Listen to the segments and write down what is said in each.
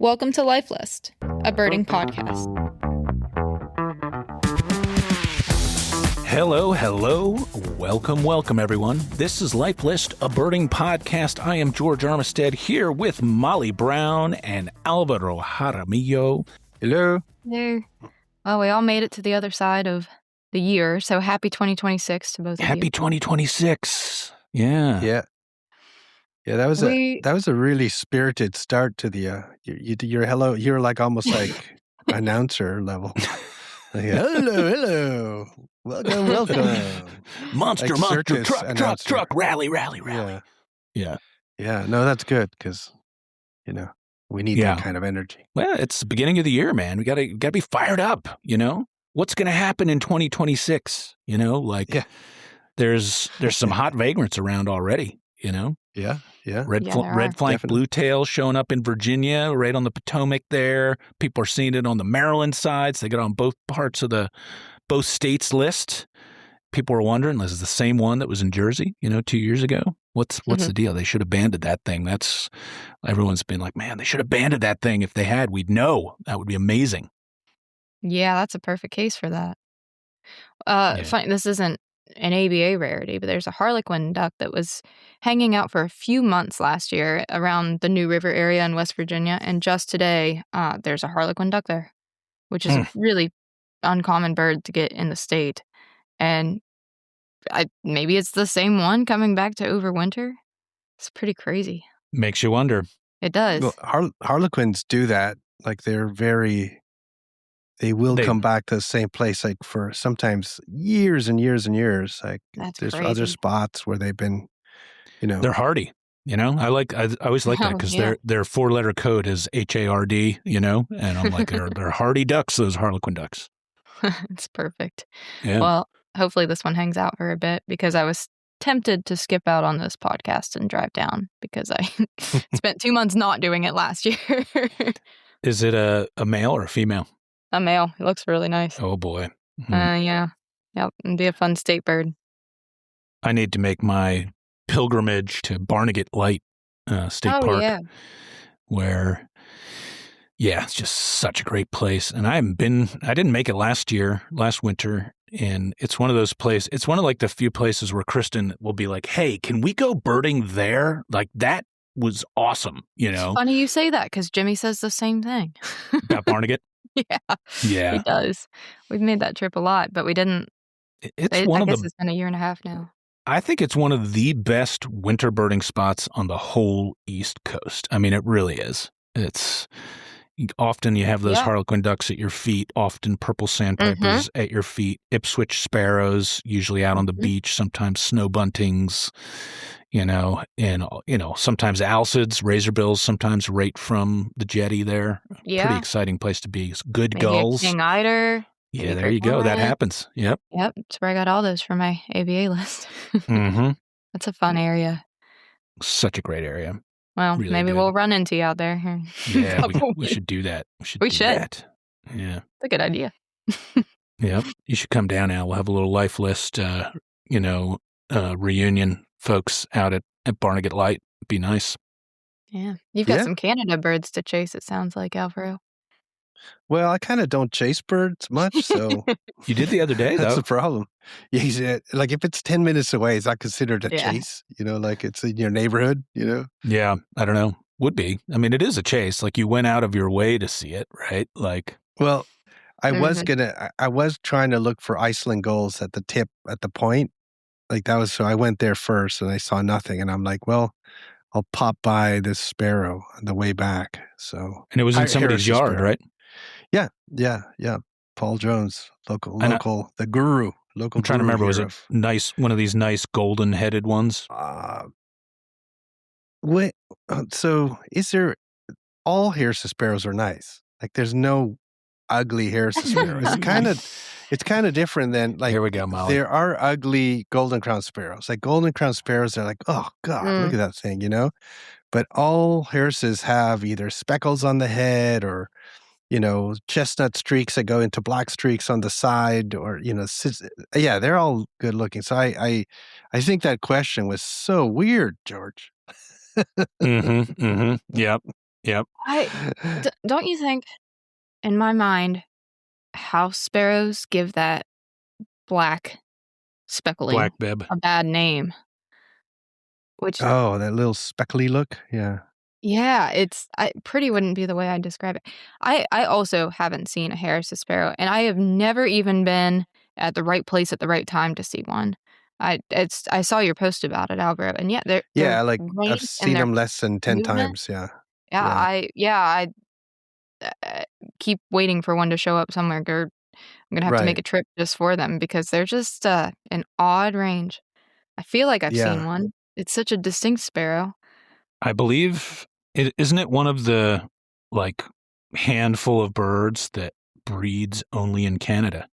Welcome to Life List, a birding podcast. Hello. Welcome, everyone. This is Life List, a birding podcast. I am George Armistead here with Molly Brown and Alvaro Jaramillo. Hello. Hello. Well, we all made it to the other side of the year, so happy 2026 to both of you. Happy 2026. Yeah. Yeah, that was a really spirited start to the your hello. You're like almost like announcer level. Like, hello, welcome. Monster, truck, rally. Yeah. No, that's good because we need that kind of energy. Well, it's the beginning of the year, man. We gotta be fired up. What's gonna happen in 2026? There's some hot vagrants around already. Yeah. Red flank bluetail showing up in Virginia, right on the Potomac there. People are seeing it on the Maryland sides. They got on both parts of both states list. People are wondering, this is the same one that was in Jersey, 2 years ago. What's the deal? They should have banded that thing. Everyone's been like, man, they should have banded that thing. If they had, we'd know. That would be amazing. Yeah, that's a perfect case for that. Funny, this isn't an ABA rarity, but there's a harlequin duck that was hanging out for a few months last year around the New River area in West Virginia. And just today, there's a harlequin duck there, which is a really uncommon bird to get in the state. And maybe it's the same one coming back to overwinter. It's pretty crazy. Makes you wonder. It does. Well, harlequins do that. Like they will come back to the same place like for sometimes years and years and years. Like there's crazy. other spots where they've been, They're hardy. I always like that because their 4-letter code is HARD, and I'm like, they're hardy ducks, those harlequin ducks. It's perfect. Yeah. Well, hopefully this one hangs out for a bit because I was tempted to skip out on this podcast and drive down because I spent 2 months not doing it last year. Is it a male or a female? A male. It looks really nice. Oh, boy. Yeah. Yep. It'd be a fun state bird. I need to make my pilgrimage to Barnegat Light State Park. Where, it's just such a great place. And I didn't make it last winter. And it's one of those places, it's one of like the few places where Kristen will be like, hey, can we go birding there? Like that was awesome, It's funny you say that because Jimmy says the same thing. About Barnegat? Yeah. He does. We've made that trip a lot, but we didn't. It's been a year and a half now. I think it's one of the best winter birding spots on the whole East Coast. I mean, it really is. It's often you have those harlequin ducks at your feet, often purple sandpipers at your feet, Ipswich sparrows, usually out on the beach, sometimes snow buntings, and sometimes alcids, razorbills, sometimes right from the jetty there. Yeah. Pretty exciting place to be. Good Maybe gulls. King eider. Yeah, there you go. That happens. Yep. That's where I got all those for my ABA list. That's a fun area. Such a great area. Well, really maybe good. we'll run into you out there. Yeah, we should do that. We should. That. Yeah. It's a good idea. Yeah. You should come down now. We'll have a little Life List, reunion folks out at Barnegat Light. It'd be nice. Yeah. You've got some Canada birds to chase, it sounds like, Alvaro. Well, I kind of don't chase birds much, so you did the other day, though. That's the problem. Yeah, he said, like if it's 10 minutes away, it's not considered a chase. Like it's in your neighborhood. Yeah, I don't know. Would be. I mean, it is a chase. Like you went out of your way to see it, right? Like, well, I was trying to look for Iceland gulls at the point, like that was. So I went there first, and I saw nothing, and I'm like, well, I'll pop by this sparrow on the way back. So, and it was in somebody's yard, right? Yeah. Paul Jones, local, the guru, local. I'm trying to remember. Was it one of these nice golden-headed ones? So is there? All Harrison sparrows are nice. Like there's no ugly Harrison sparrow. It's kind of different than like. Here we go, Molly. There are ugly golden crown sparrows. Like golden crown sparrows are like, oh God, look at that thing, But all Harrisons have either speckles on the head or chestnut streaks that go into black streaks on the side, or they're all good looking. So I think that question was so weird, George. Yep. Yep. Don't you think, in my mind, house sparrows give that black speckling bib a bad name? Which that little speckly look. Yeah. Yeah, pretty wouldn't be the way I'd describe it. I also haven't seen a Harris's sparrow, and I have never even been at the right place at the right time to see one. I saw your post about it, Alvaro, and their like I've range seen and their them less than 10 movement. times. Yeah. I keep waiting for one to show up somewhere. I'm gonna have to make a trip just for them because they're just an odd range. I feel like I've seen one. It's such a distinct sparrow. I believe isn't it one of the like handful of birds that breeds only in Canada?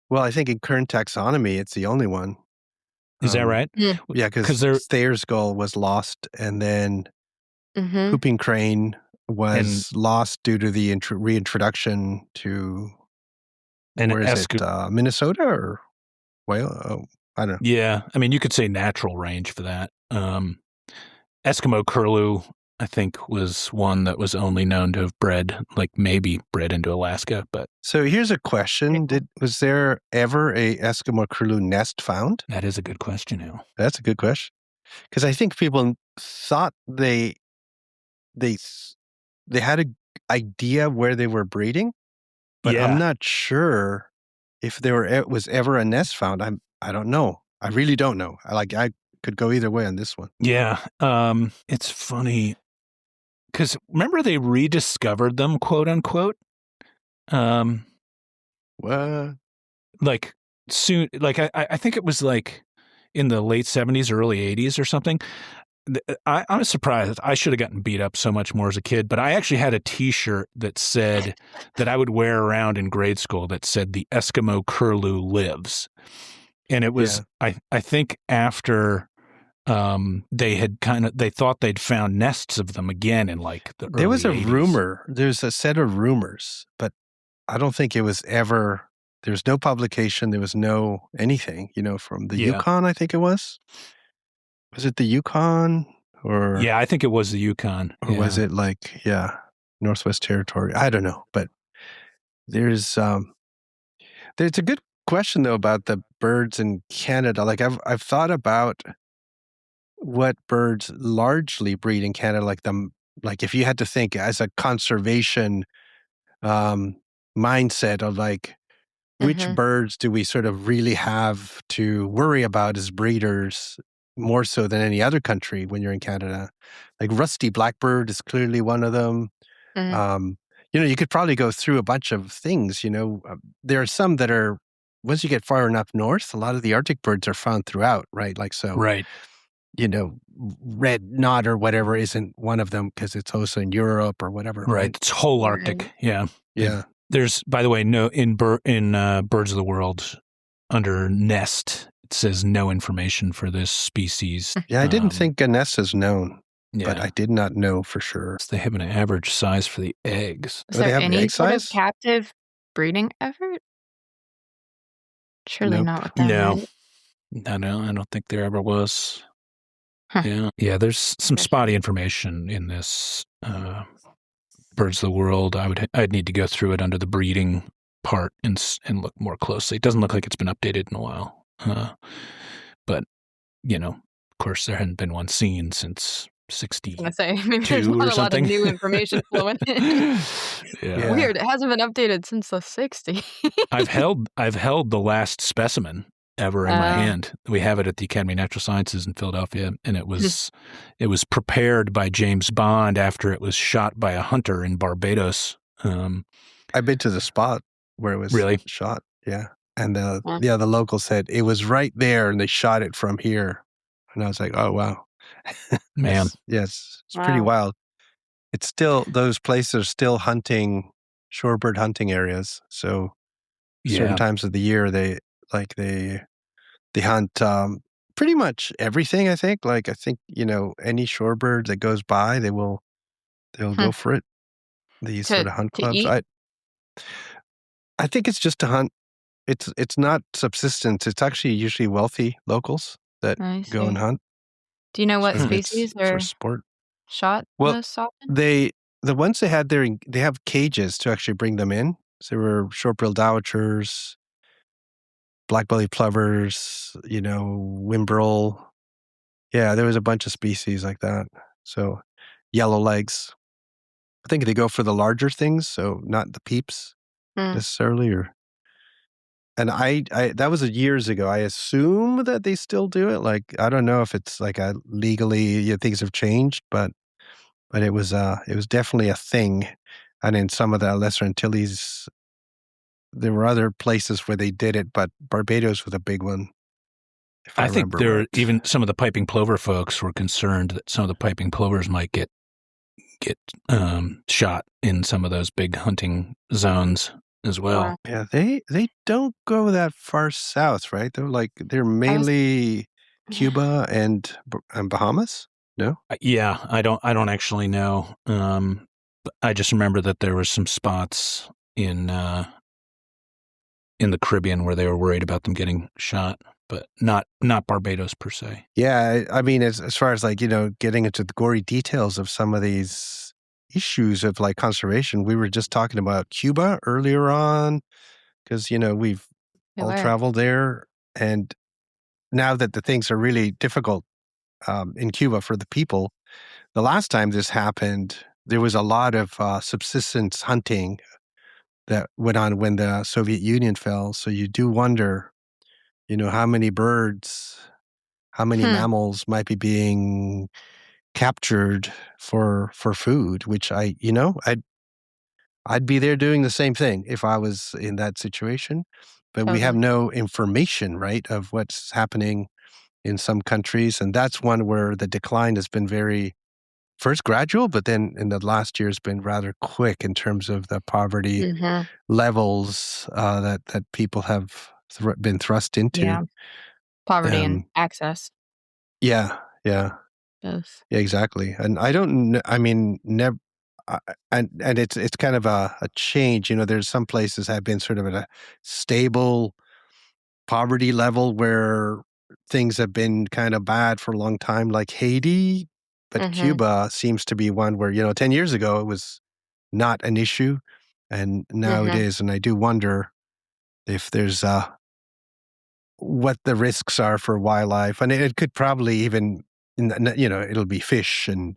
Well, I think in current taxonomy, it's the only one. Is that right? Yeah, because Thayer's gull was lost, and then whooping crane was lost due to the reintroduction to Minnesota or Wales? I don't know. Yeah, I mean, you could say natural range for that. Eskimo curlew, I think, was one that was only known to have bred into Alaska. But so here's a question: was there ever a Eskimo curlew nest found? That is a good question, Al. That's a good question, because I think people thought they had an idea where they were breeding, but I'm not sure if there was ever a nest found. I don't know. I really don't know. I could go either way on this one. Yeah. It's funny because remember they rediscovered them, quote unquote. What? Like soon, like I think it was like in the late 70s, early 80s or something. I was surprised. I should have gotten beat up so much more as a kid, but I actually had a T-shirt that said that I would wear around in grade school that said the Eskimo curlew lives. And it was, I think after they thought they'd found nests of them again in like the early 80s. There was a rumor. There's a set of rumors, but I don't think it was ever. There was no publication. There was no anything, from the Yukon, I think it was. Was it the Yukon or? Yeah, I think it was the Yukon. Or was it Northwest Territory? I don't know, but there's a good question though about the birds in Canada. Like I've thought about what birds largely breed in Canada, like if you had to think as a conservation mindset of like which birds do we sort of really have to worry about as breeders more so than any other country when you're in Canada. Like rusty blackbird is clearly one of them. You could probably go through a bunch of things, there are some that are, once you get far enough north, a lot of the Arctic birds are found throughout, right? Like, so, right. Red knot or whatever isn't one of them because it's also in Europe or whatever. Right. It's whole Arctic. Yeah. Yeah. There's, by the way, in Birds of the World under nest, it says no information for this species. Yeah, I didn't think a nest is known, but I did not know for sure. They have an average size for the eggs. Is there any sort of captive breeding effort? Surely not with them. No, I don't think there ever was. Huh. Yeah. There's some spotty information in this Birds of the World. I'd need to go through it under the breeding part and look more closely. It doesn't look like it's been updated in a while. But of course, there hadn't been one seen since 62 I was gonna say, maybe there's not a lot of new information flowing in. Weird. It hasn't been updated since the 60s. I've held the last specimen ever in my hand. We have it at the Academy of Natural Sciences in Philadelphia, and it was prepared by James Bond after it was shot by a hunter in Barbados. I've been to the spot where it was shot. Yeah. And the local said it was right there and they shot it from here. And I was like, oh, wow. Man. Yes. It's pretty wild. It's still, those places are still hunting, shorebird hunting areas. So certain times of the year, they hunt pretty much everything, I think. Like, I think, any shorebird that goes by, they'll go for it. These sort of hunt clubs. I think it's just to hunt. It's not subsistence. It's actually usually wealthy locals that go and hunt. Do you know what species or for sport? shot most often? The ones they had there, they have cages to actually bring them in. So there were short-billed dowitchers, black-bellied plovers, whimbrel. Yeah, there was a bunch of species like that. So yellow legs. I think they go for the larger things, so not the peeps necessarily. And I that was years ago. I assume that they still do it. Like, I don't know if it's like a legally things have changed, but it was definitely a thing. And in some of the Lesser Antilles, there were other places where they did it, but Barbados was a big one. I think even some of the piping plover folks were concerned that some of the piping plovers might get shot in some of those big hunting zones as well. Yeah, they don't go that far south, right? They're mainly Cuba and Bahamas. No? Yeah, I don't actually know. But I just remember that there were some spots in the Caribbean where they were worried about them getting shot, but not Barbados per se. Yeah, I mean, as far as getting into the gory details of some of these issues of conservation, we were just talking about Cuba earlier on, because we've all traveled there, and now that the things are really difficult in Cuba for the people, the last time this happened, there was a lot of subsistence hunting that went on when the Soviet Union fell. So you do wonder, how many birds, how many mammals might be being captured for food, which I'd be there doing the same thing if I was in that situation. But we have no information, right, of what's happening in some countries. And that's one where the decline has been first gradual, but then in the last year has been rather quick in terms of the poverty levels that people have been thrust into. Yeah. Poverty and access. Yeah. Both. Yeah, exactly. And I don't know, I mean, never, and it's kind of a change. There's some places have been sort of at a stable poverty level where things have been kind of bad for a long time, like Haiti. But Cuba seems to be one where, 10 years ago, it was not an issue. And now it is. And I do wonder if there's what the risks are for wildlife. And it could probably even, it'll be fish and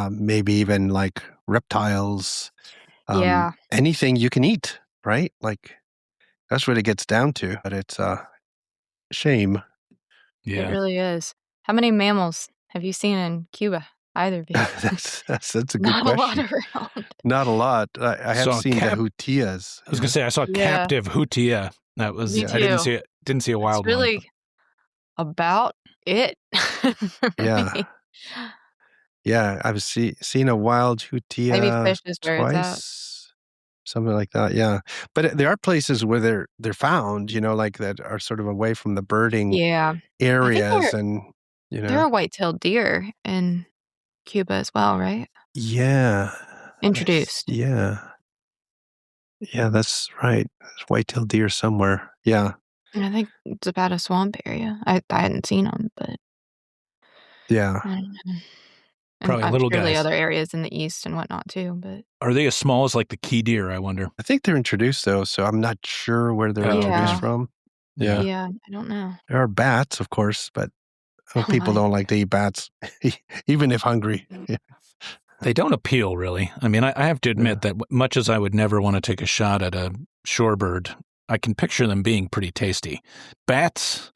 maybe even like reptiles. Anything you can eat, right? Like, that's what it gets down to. But it's a shame. Yeah. It really is. How many mammals have you seen in Cuba? Either of you? That's a good Not question. a lot around. Not a lot. I have seen the hutillas. I was gonna say I saw captive hutia. That was I didn't see a wild one. It's really one. about it. Yeah, I've seen a wild hutia maybe fish is where twice. It's something like that. Yeah, but there are places where they're found. Like that are sort of away from the birding areas, and there are white-tailed deer in Cuba as well, right? Yeah. Introduced. Yeah, that's right. There's white-tailed deer somewhere. Yeah. And I think it's about a swamp area. I hadn't seen them, but yeah. I don't know. Probably little guys. Other areas in the east and whatnot too, but are they as small as like the key deer? I wonder. I think they're introduced though, so I'm not sure where they're introduced from. Yeah, I don't know. There are bats, of course, but people don't like to eat bats, even if hungry. They don't appeal, really. I mean, I have to admit that much as I would never want to take a shot at a shorebird, I can picture them being pretty tasty. Bats,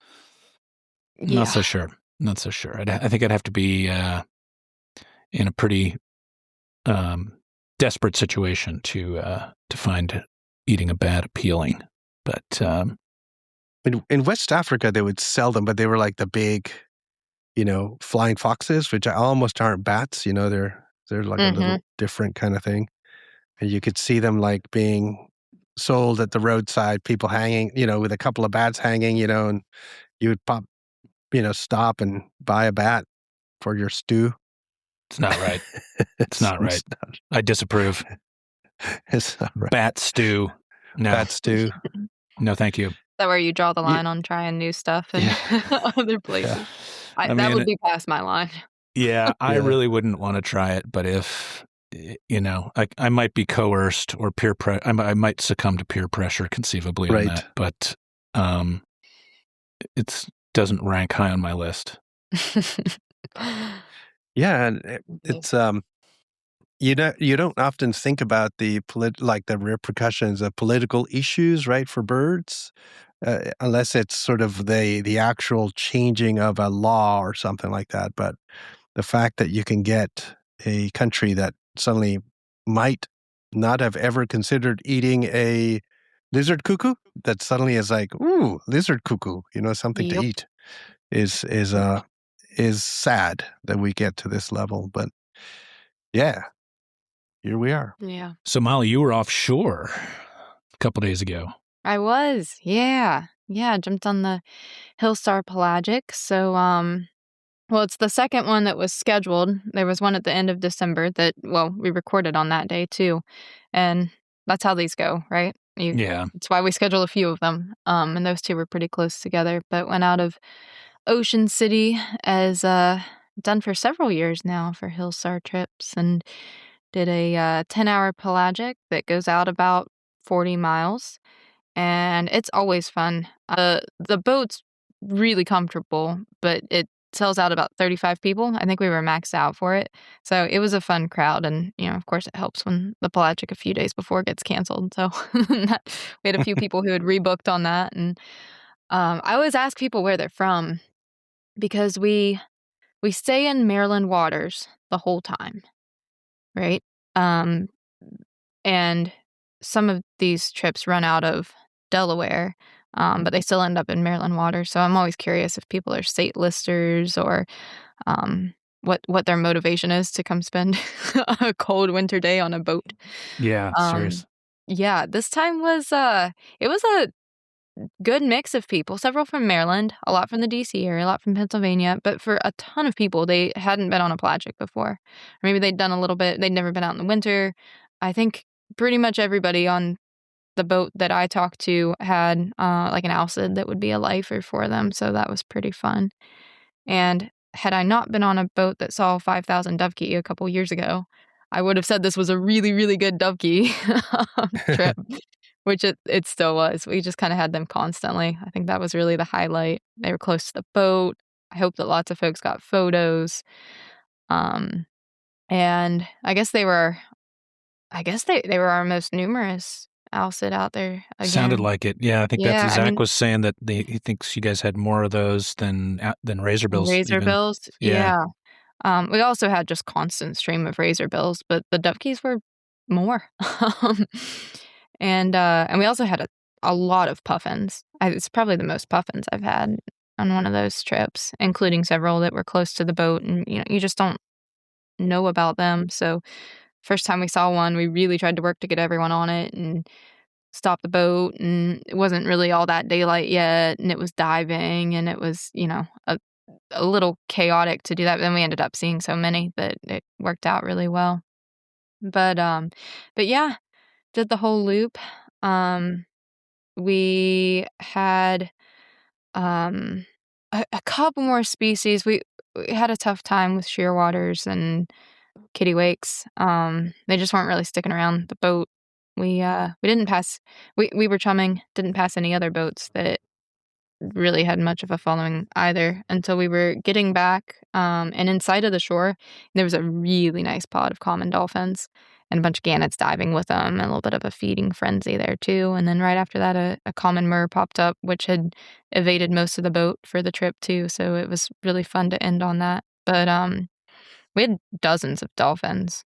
not so sure. Not so sure. I think I'd have to be in a pretty desperate situation to find eating a bat appealing. But in West Africa, they would sell them, but they were like the big, flying foxes, which almost aren't bats. They're like a little different kind of thing. And you could see them like being sold at the roadside, people hanging, with a couple of bats hanging, and you would pop, stop and buy a bat for your stew. It's not right. It's not right. I disapprove. It's not right. Bat stew. No. Bat stew. No, thank you. Is that where you draw the line on trying new stuff in other places? That would be past my line. Yeah, I Yeah. really wouldn't want to try it, but if, I might be coerced or peer pressure. I might succumb to peer pressure conceivably on Right. that, but it doesn't rank high on my list. Yeah, and it's you don't often think about the the repercussions of political issues, right, for birds, unless it's sort of the actual changing of a law or something like that. But the fact that you can get a country that suddenly might not have ever considered eating a lizard cuckoo, that suddenly is like, ooh, lizard cuckoo, something to Yep. eat, is sad that we get to this level. But yeah, here we are. Yeah. So, Molly, you were offshore a couple days ago. I was. Yeah. Yeah. I jumped on the Hillstar Pelagic. So, well, it's the second one that was scheduled. There was one at the end of December that, we recorded on that day too. And that's how these go, right? Yeah. It's why we schedule a few of them. And those two were pretty close together, but went out of Ocean City as done for several years now for Hillstar trips, and did a 10-hour pelagic that goes out about 40 miles. And it's always fun. The boat's really comfortable, but it sells out about 35 people. I think we were maxed out for it. So it was a fun crowd. And, of course, it helps when the pelagic a few days before gets canceled. So we had a few people who had rebooked on that. And I always ask people where they're from, because we stay in Maryland waters the whole time, right? And some of these trips run out of Delaware, but they still end up in Maryland waters. So I'm always curious if people are state listers, or what their motivation is to come spend a cold winter day on a boat. Yeah, serious. Yeah, this time was it was a good mix of people, several from Maryland, a lot from the DC area, a lot from Pennsylvania, but for a ton of people, they hadn't been on a pelagic before. Or maybe they'd done a little bit, they'd never been out in the winter. I think pretty much everybody on the boat that I talked to had like an Alcid that would be a lifer for them, so that was pretty fun. And had I not been on a boat that saw 5,000 dovekie a couple years ago, I would have said this was a really, really good dovekie trip. Which it still was. We just kind of had them constantly. I think that was really the highlight. They were close to the boat. I hope that lots of folks got photos. And I guess they were our most numerous Alcid out there again. Sounded like it. Yeah, I think Yeah, Zach was saying that he thinks you guys had more of those than razorbills. Razorbills. Yeah. We also had just constant stream of razorbills, but the dovekies were more. And we also had a lot of puffins. It's probably the most puffins I've had on one of those trips, including several that were close to the boat, and you just don't know about them. So first time we saw one, we really tried to work to get everyone on it and stop the boat, and it wasn't really all that daylight yet, and it was diving, and it was a little chaotic to do that. But then we ended up seeing so many that it worked out really well. But yeah, did the whole loop. We had a couple more species. We had a tough time with shearwaters and kittiwakes. They just weren't really sticking around the boat. We didn't pass. We were chumming. Didn't pass any other boats that really had much of a following either until we were getting back. And inside of the shore, there was a really nice pod of common dolphins and a bunch of gannets diving with them, and a little bit of a feeding frenzy there too. And then right after that, a common murre popped up, which had evaded most of the boat for the trip too. So it was really fun to end on that. But we had dozens of dolphins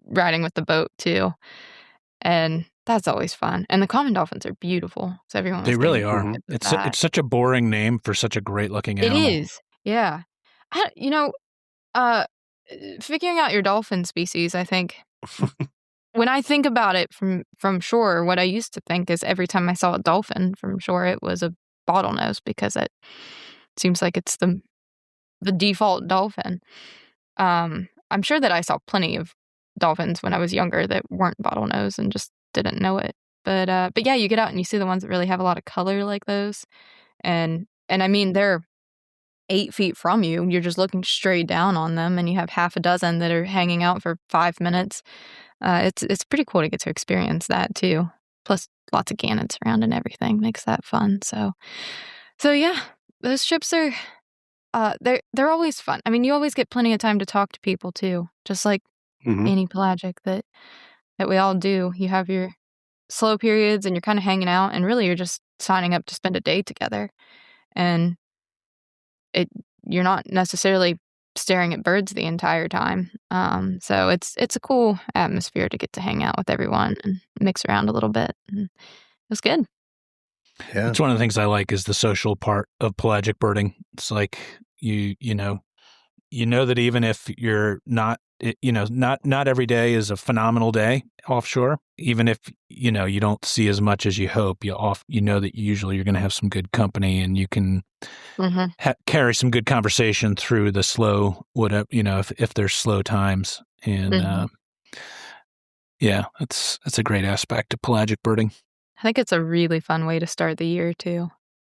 riding with the boat too. And that's always fun. And the common dolphins are beautiful. So everyone was They really getting are. It's such a boring name for such a great looking animal. It is. Yeah. Figuring out your dolphin species, I think when I think about it from shore, what I used to think is every time I saw a dolphin from shore, it was a bottlenose, because it seems like it's the default dolphin. I'm sure that I saw plenty of dolphins when I was younger that weren't bottlenose and just didn't know it. But yeah, you get out and you see the ones that really have a lot of color like those. And I mean, they're 8 feet from you. You're just looking straight down on them, and you have half a dozen that are hanging out for 5 minutes. It's pretty cool to get to experience that too. Plus, lots of gannets around and everything makes that fun. So yeah, those trips are they're always fun. I mean, you always get plenty of time to talk to people too, just like any pelagic that we all do. You have your slow periods, and you're kind of hanging out, and really you're just signing up to spend a day together, and you're not necessarily staring at birds the entire time. So it's a cool atmosphere to get to hang out with everyone and mix around a little bit. And it was good. Yeah. It's one of the things I like is the social part of pelagic birding. It's like you know that even if you're not every day is a phenomenal day offshore. Even if you don't see as much as you hope, you know that usually you're going to have some good company, and you can carry some good conversation through the slow whatever if there's slow times. And yeah, that's a great aspect of pelagic birding. I think it's a really fun way to start the year too.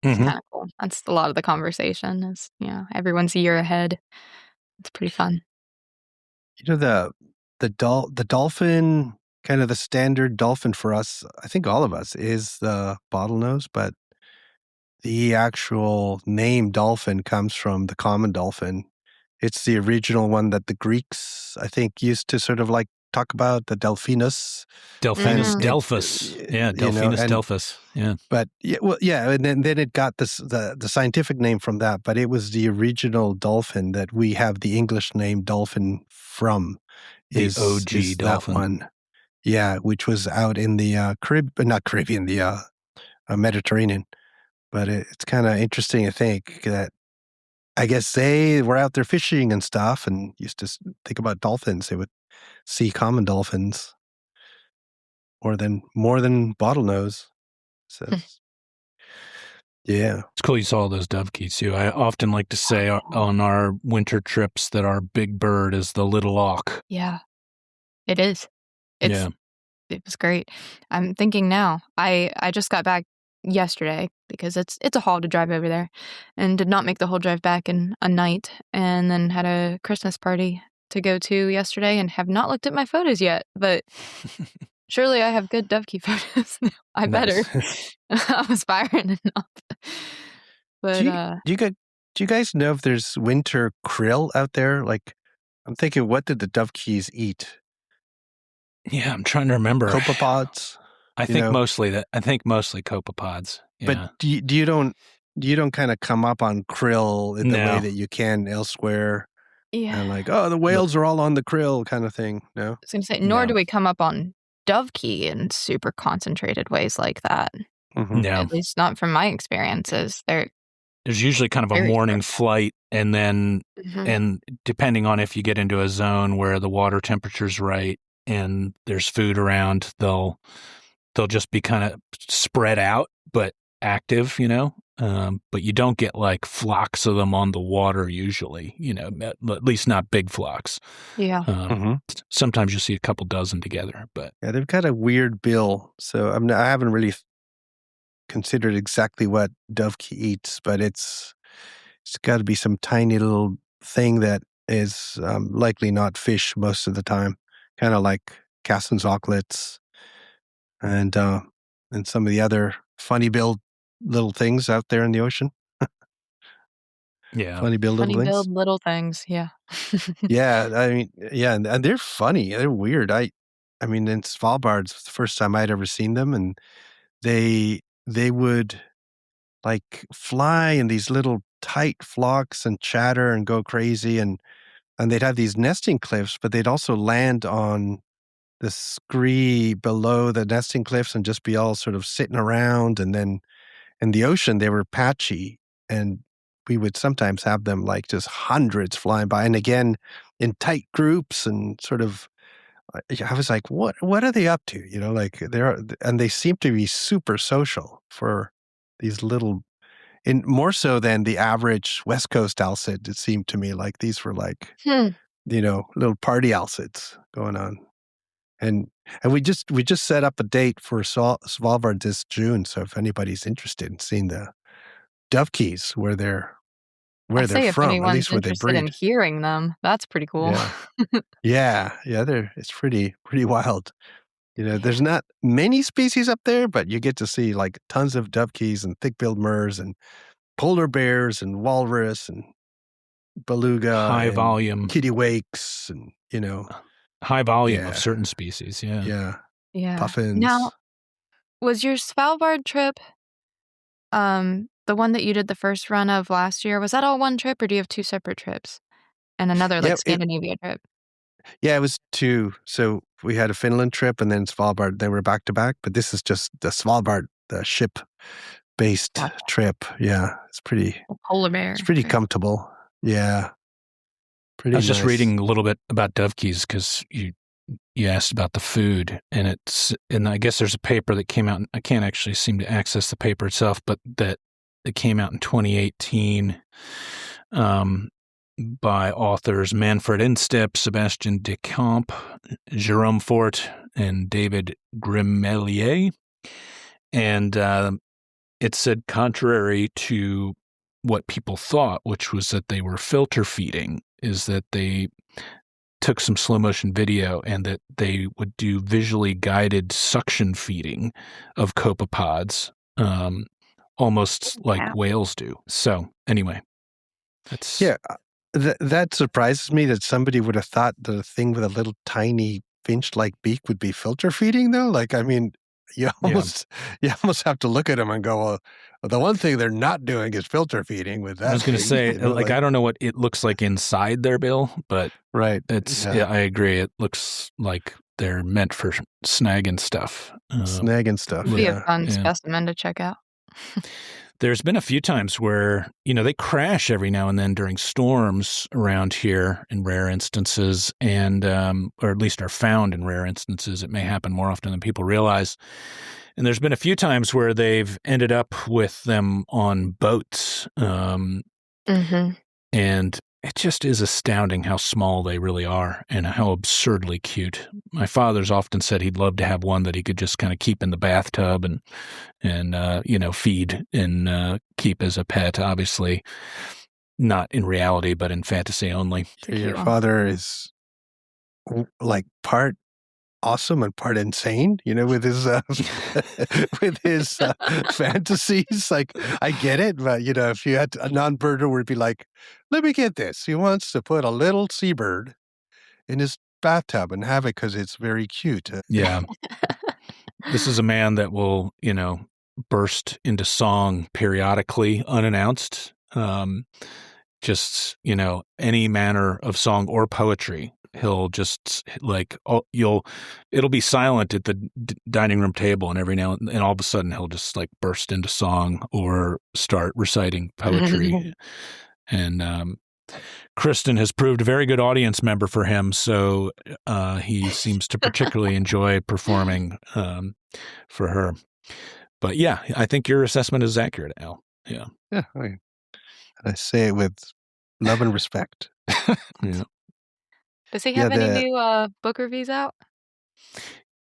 It's kind of cool. That's a lot of the conversation is, everyone's a year ahead. It's pretty fun. The dolphin, kind of the standard dolphin for us, I think all of us, is the bottlenose, but the actual name dolphin comes from the common dolphin. It's the original one that the Greeks, I think, used to sort of like talk about, the Delphinus. Delphinus delphus. Yeah, Delphinus delphus. Yeah. But and then it got the scientific name from that, but it was the original dolphin that we have the English name dolphin from. The OG dolphin. That one. Yeah, which was out in the Mediterranean. But it's kind of interesting to think that I guess they were out there fishing and stuff and used to think about dolphins. They would see common dolphins more than bottlenose. So yeah. It's cool you saw all those dovekies too. I often like to say on our winter trips that our big bird is the little auk. Yeah, it is. It was great. I'm thinking now, I just got back yesterday because it's a haul to drive over there, and did not make the whole drive back in a night, and then had a Christmas party to go to yesterday, and have not looked at my photos yet, but surely I have good dovekey photos now. I better. I was firing enough. But do you guys know if there's winter krill out there? Like, I'm thinking, what did the dovekies eat? Yeah, I'm trying to remember. Copepods. I think mostly copepods. Yeah. But you don't kind of come up on krill in the way that you can elsewhere. Yeah. And like, the whales are all on the krill kind of thing. No. I was going to say, nor do we come up on dovekey in super concentrated ways like that. No. At least not from my experiences. There's usually kind of a morning flight, and then and depending on if you get into a zone where the water temperature's right and there's food around, they'll just be kind of spread out but active, but you don't get like flocks of them on the water usually, at least not big flocks. Yeah. Sometimes you see a couple dozen together, but yeah, they've got a weird bill. So I haven't really considered exactly what dovekey eats, but it's got to be some tiny little thing that is likely not fish most of the time, kind of like Cassin's auklets and some of the other funny-billed little things out there in the ocean. Yeah, funny-billed little things. Yeah. Yeah, I mean, yeah, and they're funny. They're weird. I mean, in Svalbard, it's the first time I'd ever seen them, and they would like fly in these little tight flocks and chatter and go crazy, and they'd have these nesting cliffs, but they'd also land on the scree below the nesting cliffs and just be all sort of sitting around. And then in the ocean, they were patchy, and we would sometimes have them like just hundreds flying by, and again in tight groups, and sort of I was like, what are they up to? Like they seem to be super social for these little, and more so than the average West Coast alcid. It seemed to me like these were like, little party alcids going on. And we just set up a date for Svalbard this June. So if anybody's interested in seeing the dovekies, where they're where they're if from, at anyone's least where they interested in breed. hearing them, that's pretty cool. Yeah. It's pretty wild. There's not many species up there, but you get to see like tons of dovekies and thick-billed murres and polar bears and walrus and beluga high and volume kittiwakes and high volume of certain species. Yeah. Puffins. Now, was your Svalbard trip the one that you did the first run of last year? Was that all one trip, or do you have two separate trips and another Scandinavia trip? Yeah, it was two. So we had a Finland trip and then Svalbard. They were back to back, but this is just the Svalbard, the ship-based trip. Yeah, it's pretty. Polar bear. It's pretty comfortable. Yeah, pretty. I was nice. just reading a little bit about dovekies because you asked about the food, and I guess there's a paper that came out. I can't actually seem to access the paper itself, but that it came out in 2018. By authors Manfred Instep, Sebastian Decamp, Jérôme Fort, and David Grimelier. And it said, contrary to what people thought, which was that they were filter feeding, is that they took some slow motion video and that they would do visually guided suction feeding of copepods, almost like whales do. So anyway, that's... Yeah. That surprises me that somebody would have thought the thing with a little tiny finch-like beak would be filter feeding, though. Like, I mean, you almost have to look at them and go, well, the one thing they're not doing is filter feeding with that. I was going to say, I don't know what it looks like inside their bill, but it's. Yeah, I agree. It looks like they're meant for snagging stuff. It'd be a fun specimen to check out. There's been a few times where, they crash every now and then during storms around here in rare instances, and or at least are found in rare instances. It may happen more often than people realize. And there's been a few times where they've ended up with them on boats. And it just is astounding how small they really are and how absurdly cute. My father's often said he'd love to have one that he could just kind of keep in the bathtub and feed and keep as a pet, obviously not in reality, but in fantasy only. Your father is like part awesome and part insane, with his fantasies. Like, I get it, but if you had a non-birder would be like, let me get this. He wants to put a little seabird in his bathtub and have it because it's very cute. Yeah. This is a man that will, burst into song periodically, unannounced. Just, any manner of song or poetry. He'll just it'll be silent at the dining room table, and every now and all of a sudden he'll just like burst into song or start reciting poetry. And Kristen has proved a very good audience member for him, so he seems to particularly enjoy performing for her. But yeah, I think your assessment is accurate, Al. Yeah. I say it with love and respect. Yeah. Does he have any new book reviews out?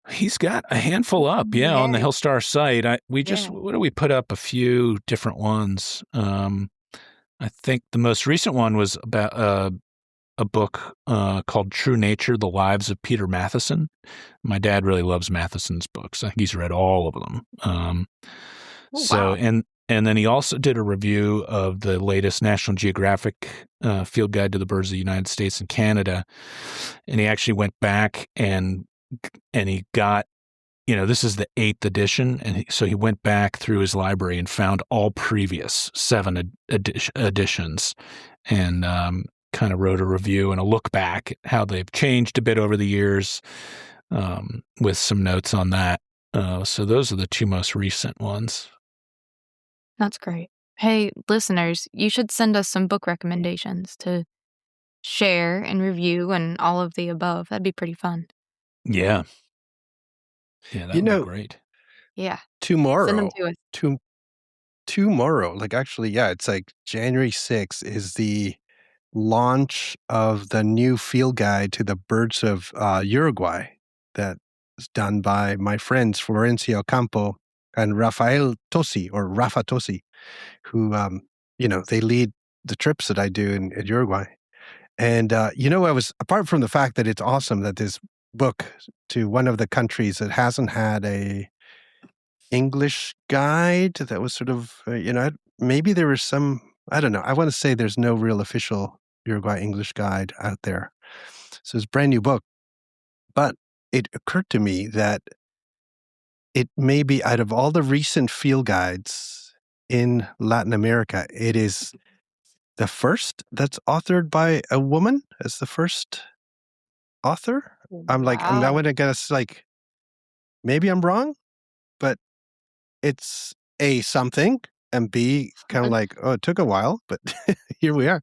He's got a handful up, on the Hillstar site. We put up a few different ones. I think the most recent one was about a book called True Nature, The Lives of Peter Matheson. My dad really loves Matheson's books. I think he's read all of them. And then he also did a review of the latest National Geographic Field Guide to the Birds of the United States and Canada. And he actually went back and he got, this is the 8th edition. And so he went back through his library and found all previous 7 editions and kind of wrote a review and a look back at how they've changed a bit over the years with some notes on that. So those are the 2 most recent ones. That's great. Hey, listeners, you should send us some book recommendations to share and review and all of the above. That'd be pretty fun. Yeah. Yeah, that would be great. Yeah. Tomorrow. Send them to us. Tomorrow, it's like January 6th is the launch of the new field guide to the birds of Uruguay that is done by my friends Florencio Campo and Rafa Tosi, who, they lead the trips that I do in Uruguay. And, I was, apart from the fact that it's awesome that this book to one of the countries that hasn't had a English guide that was sort of, maybe there was some, I don't know. I want to say there's no real official Uruguay English guide out there. So it's a brand new book. But it occurred to me that it may be, out of all the recent field guides in Latin America, it is the first that's authored by a woman as the first author. I'm not going to guess, maybe I'm wrong, but it's A, something, and B, kind of it took a while, but here we are.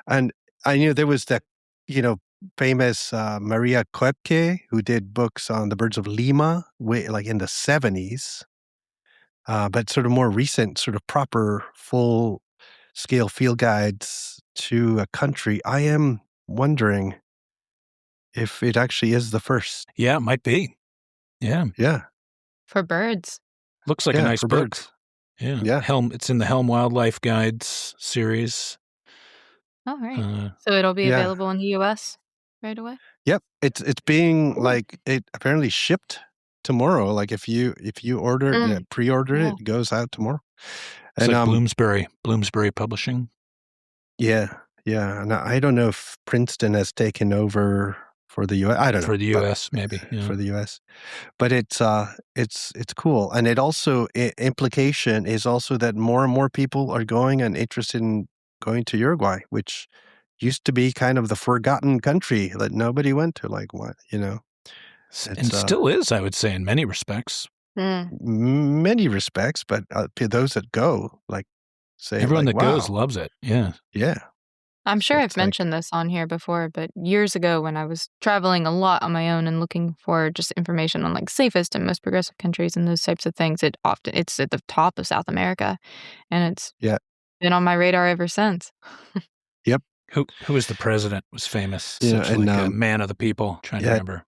And I knew there was that, famous Maria Koepke, who did books on the birds of Lima, in the 70s, but sort of more recent, sort of proper full-scale field guides to a country. I am wondering if it actually is the first. Yeah, it might be. Yeah. Yeah. For birds. Looks like a nice book. Birds. Yeah. It's in the Helm Wildlife Guides series. Oh, right. So it'll be available in the U.S. right away? Yep. It's being it apparently shipped tomorrow. If you order it, pre-order it, it goes out tomorrow. It's like Bloomsbury Publishing. Yeah. Yeah. And I don't know if Princeton has taken over for the U.S. I don't know. For the U.S., maybe. Yeah. For the U.S. But it's cool. And it also, implication is also that more and more people are going and interested in going to Uruguay, which used to be kind of the forgotten country that nobody went to. What, and still is, I would say, in many respects. Many respects, but those that go, say, everyone that wow. goes loves it. Yeah. Yeah. I'm sure I've mentioned this on here before, but years ago when I was traveling a lot on my own and looking for just information on safest and most progressive countries and those types of things, it's at the top of South America, and it's been on my radar ever since. Yep. Who was the president? Was famous, such a man of the people. Trying to remember.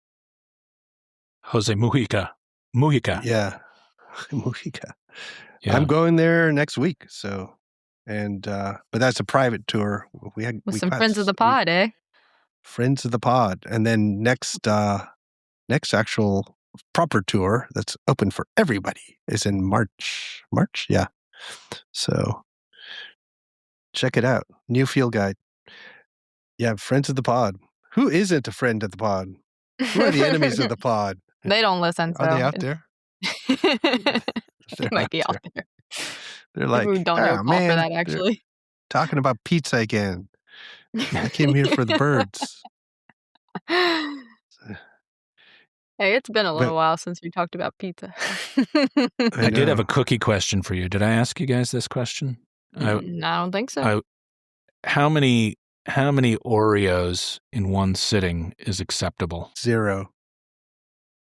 Jose Mujica. Yeah, Mujica. Yeah. I'm going there next week, so. And but that's a private tour. With some friends of the pod, eh? Friends of the pod, and then next actual proper tour that's open for everybody is in March. Yeah. So check it out. New field guide. Yeah, friends of the pod. Who isn't a friend of the pod? Who are the enemies of the pod? They don't listen. Are they out there? They might be out there. They're like, we don't know man, for that, actually. Talking about pizza again. I came here for the birds. Hey, it's been a little while since we talked about pizza. I did have a cookie question for you. Did I ask you guys this question? I don't think so. How many Oreos in one sitting is acceptable? 0.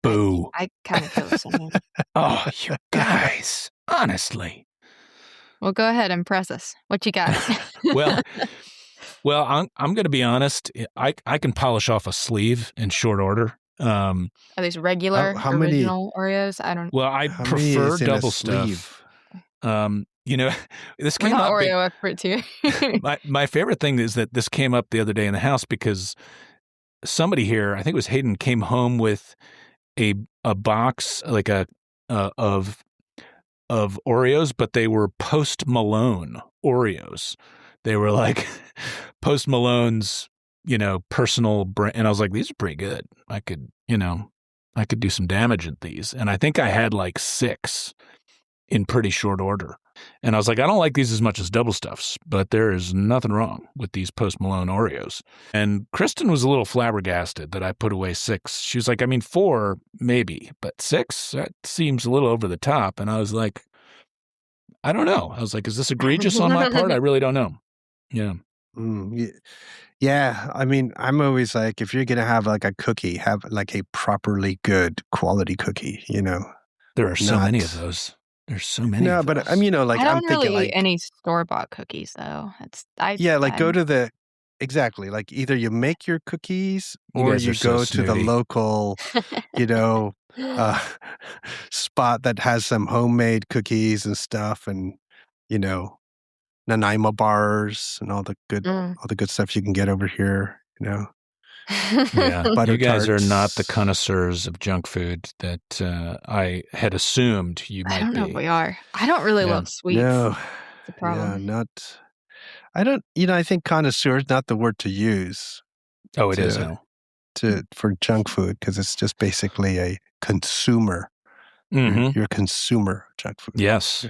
Boo. I kind of feel the same. Oh, you guys. Honestly. Well, go ahead and press us. What you got? well, I'm going to be honest. I can polish off a sleeve in short order. Are these regular, original Oreos? I don't. Well, I prefer double stuff. This came up. Oreo experts here. my favorite thing is that this came up the other day in the house because somebody here, I think it was Hayden, came home with a box of Oreos, but they were Post Malone Oreos. They were like Post Malone's, personal brand. And I was like, these are pretty good. I could do some damage at these. And I think I had 6 in pretty short order. And I was like, I don't like these as much as double stuffs, but there is nothing wrong with these Post Malone Oreos. And Kristen was a little flabbergasted that I put away 6. She was like, 4 maybe, but 6, that seems a little over the top. And I was like, I don't know. I was like, is this egregious on my part? I really don't know. Yeah. Yeah. I'm always like, if you're going to have a cookie, have a properly good quality cookie, There are so many of those. There's so many. No, but I don't really eat any store-bought cookies though. Go to the exactly either you make your cookies or you go to the local, spot that has some homemade cookies and stuff, and Nanaimo bars and all the good stuff you can get over here, you know. Yeah, Butter you guys tarts. are not the connoisseurs of junk food that I had assumed you might I don't know be. if we are. I don't really love sweets. No, That's the problem. Yeah, I don't. I think connoisseur is not the word to use. Oh, it is now. For junk food, because it's just basically a consumer. Mm-hmm. You're a consumer of junk food. Yes,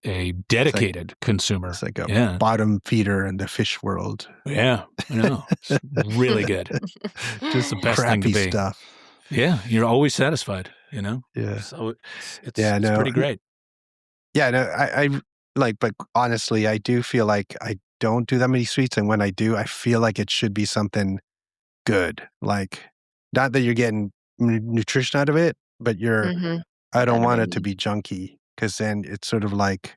a dedicated consumer. It's like a bottom feeder in the fish world. Yeah, I know. It's really good. Just the best thing to be. Stuff. Yeah, you're always satisfied, you know? Yeah. So it's pretty great. Yeah, no, I but honestly, I do feel like I don't do that many sweets, and when I do, I feel like it should be something good. Like, not that you're getting nutrition out of it, but I don't want it to be junky, because then it's sort of like,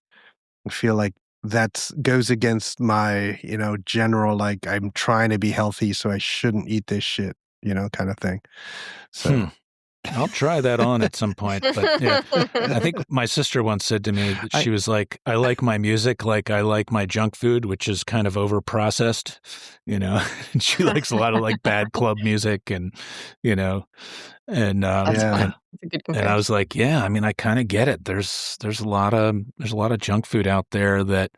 I feel like that goes against my, general, like, I'm trying to be healthy, so I shouldn't eat this shit, kind of thing. So I'll try that on at some point. But yeah, I think my sister once said to me that she was like, I like my music like I like my junk food, which is kind of over-processed, and she likes a lot of like bad club music and, and That's fun. That's a good comparison. And I was like, yeah, I mean, I kind of get it. There's a lot of junk food out there that,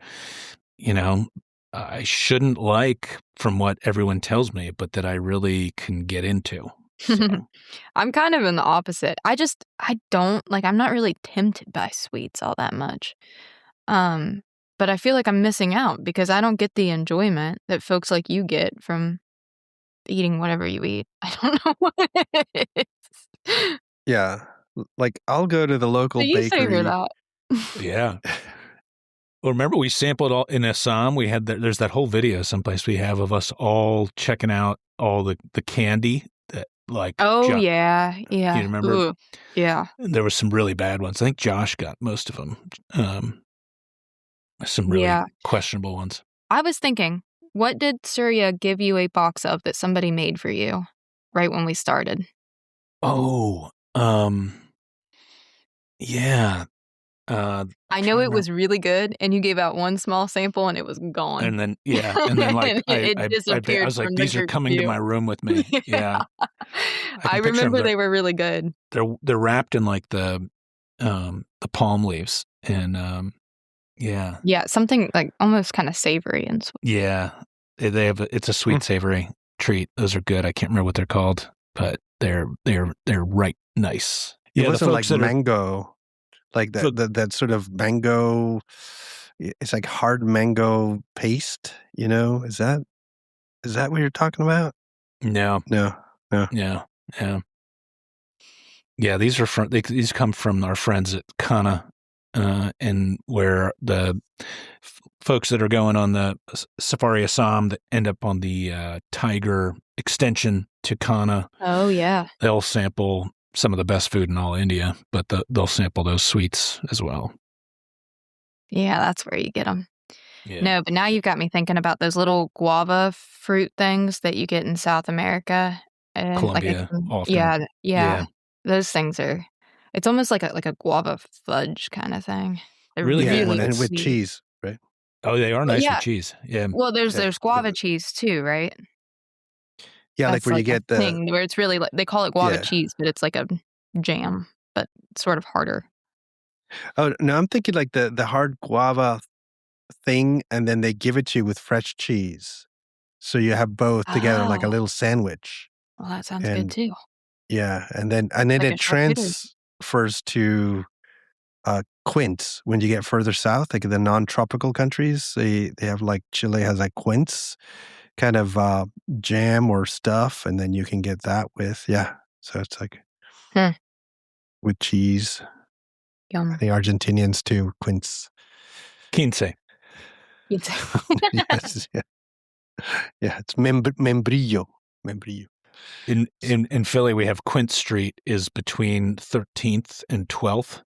I shouldn't like from what everyone tells me, but that I really can get into. So. I'm kind of in the opposite. I don't I'm not really tempted by sweets all that much. But I feel like I'm missing out because I don't get the enjoyment that folks like you get from eating whatever you eat. I don't know what it is. Yeah. Like, I'll go to the local So you bakery. savor that. Yeah. Well, remember we sampled all in Assam. We had there's that whole video someplace we have of us all checking out all the candy that yeah. You remember? Ooh, yeah. There were some really bad ones. I think Josh got most of them. Some really questionable ones. I was thinking, what did Surya give you a box of that somebody made for you right when we started? Oh, yeah. I know it was really good, and you gave out one small sample, and it was gone. And then like it disappeared. I was like, these are coming to my room with me. Yeah, I remember they were really good. They're wrapped in like the palm leaves, and something like almost kind of savory and sweet. Yeah, they have it's a sweet savory treat. Those are good. I can't remember what they're called, but they're right nice. It wasn't like mango. Like that sort of mango, it's like hard mango paste, Is that what you're talking about? No. Yeah. Yeah, these are these come from our friends at Kana, and where the folks that are going on the Safari Assam that end up on the Tiger extension to Kana. Oh yeah. They'll sample some of the best food in all India, but they'll sample those sweets as well. Yeah, that's where you get them. Yeah. No, but now you've got me thinking about those little guava fruit things that you get in South America. Colombia, often. Yeah. Those things it's almost like a guava fudge kind of thing. They're really and with cheese, right? Oh, they are nice with cheese. Yeah. Well, there's guava cheese too, right? Yeah, that's like where you get the thing where it's really they call it guava cheese, but it's like a jam, but sort of harder. Oh no, I'm thinking like the hard guava thing, and then they give it to you with fresh cheese, so you have both together like a little sandwich. Well, that sounds good too. Yeah, and then it transfers to quince when you get further south, like the non-tropical countries. They have like Chile has like quince kind of jam or stuff, and then you can get that with so it's like with cheese. Yum. I think Argentinians too, quince. Quince. Yes, yeah, it's membrillo. In Philly, we have Quince Street is between 13th and 12th.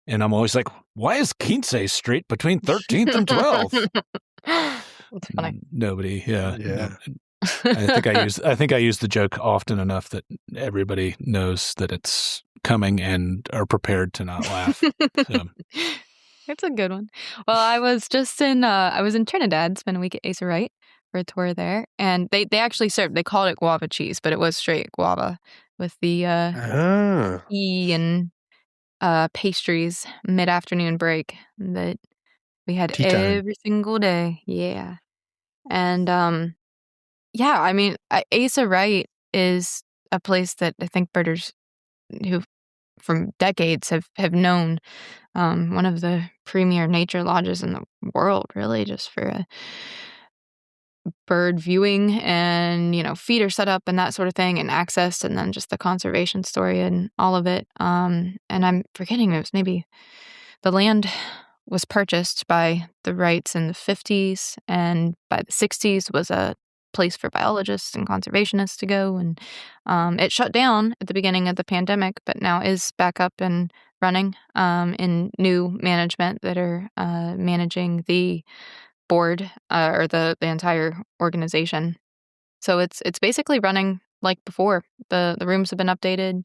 And I'm always like, why is Quince Street between 13th and 12th? That's funny. Nobody, yeah. I think I use the joke often enough that everybody knows that it's coming and are prepared to not laugh. So. It's a good one. Well, I was just I was in Trinidad, spent a week at Asa Wright for a tour there, and they actually served, they called it guava cheese, but it was straight guava with the tea and pastries mid-afternoon break that we had Tea time. every single day. Yeah. And yeah, I mean, Asa Wright is a place that I think birders who from decades have known, one of the premier nature lodges in the world, really, just for bird viewing and, feeder setup and that sort of thing and access, and then just the conservation story and all of it. And I'm forgetting, it was maybe the land was purchased by the Wrights in the 50s, and by the 60s was a place for biologists and conservationists to go. And it shut down at the beginning of the pandemic, but now is back up and running in new management that are managing the board or the entire organization. So it's basically running like before. The rooms have been updated.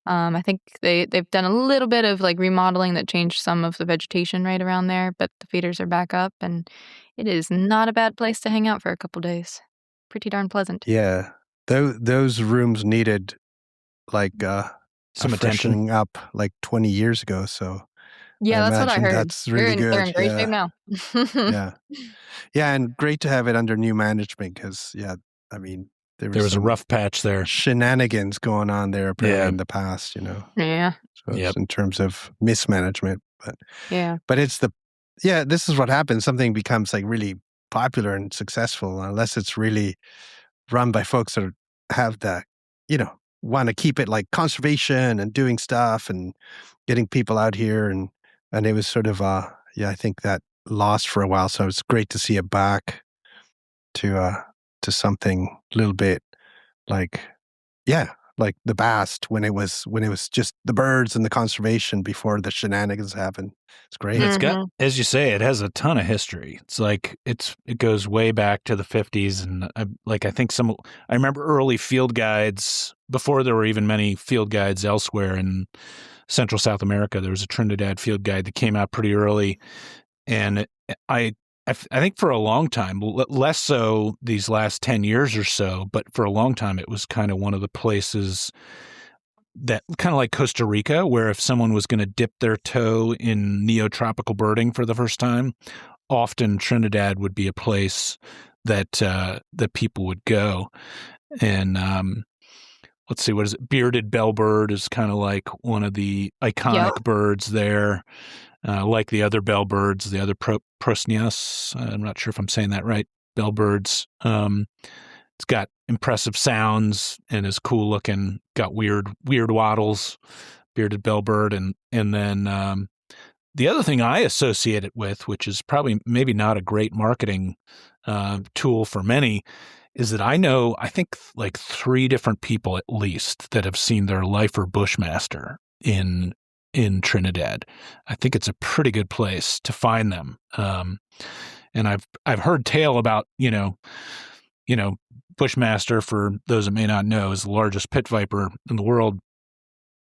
I think they've done a little bit of like remodeling that changed some of the vegetation right around there, but the feeders are back up, and it is not a bad place to hang out for a couple days. Pretty darn pleasant. Yeah. Those rooms needed like some freshening up like 20 years ago. So yeah, that's what I heard. That's really good. They're in great shape now. Yeah. Yeah, and great to have it under new management because, I mean, there was a rough patch there. Shenanigans going on there apparently in the past, Yeah. So it's in terms of mismanagement. But yeah. But it's this is what happens. Something becomes like really popular and successful unless it's really run by folks that have the, want to keep it like conservation and doing stuff and getting people out here. And it was sort of, I think that lost for a while. So it's great to see it back to something a little bit like, like the past when it was just the birds and the conservation before the shenanigans happened. It's great. It's got, as you say, it has a ton of history. It's like it goes way back to the 50s, and I think I remember early field guides before there were even many field guides elsewhere in Central South America. There was a Trinidad field guide that came out pretty early, and I think for a long time, less so these last 10 years or so, but for a long time, it was kind of one of the places that kind of like Costa Rica, where if someone was going to dip their toe in neotropical birding for the first time, often Trinidad would be a place that people would go. And let's see, what is it? Bearded bellbird is kind of like one of the iconic birds there. Like the other bellbirds, the other prosnias. I'm not sure if I'm saying that right. Bellbirds. It's got impressive sounds and is cool looking. Got weird wattles. Bearded bellbird, and then the other thing I associate it with, which is probably maybe not a great marketing tool for many, is that I think like 3 different people at least that have seen their lifer bushmaster in Trinidad. I think it's a pretty good place to find them. And I've heard tale about, bushmaster, for those that may not know, is the largest pit viper in the world.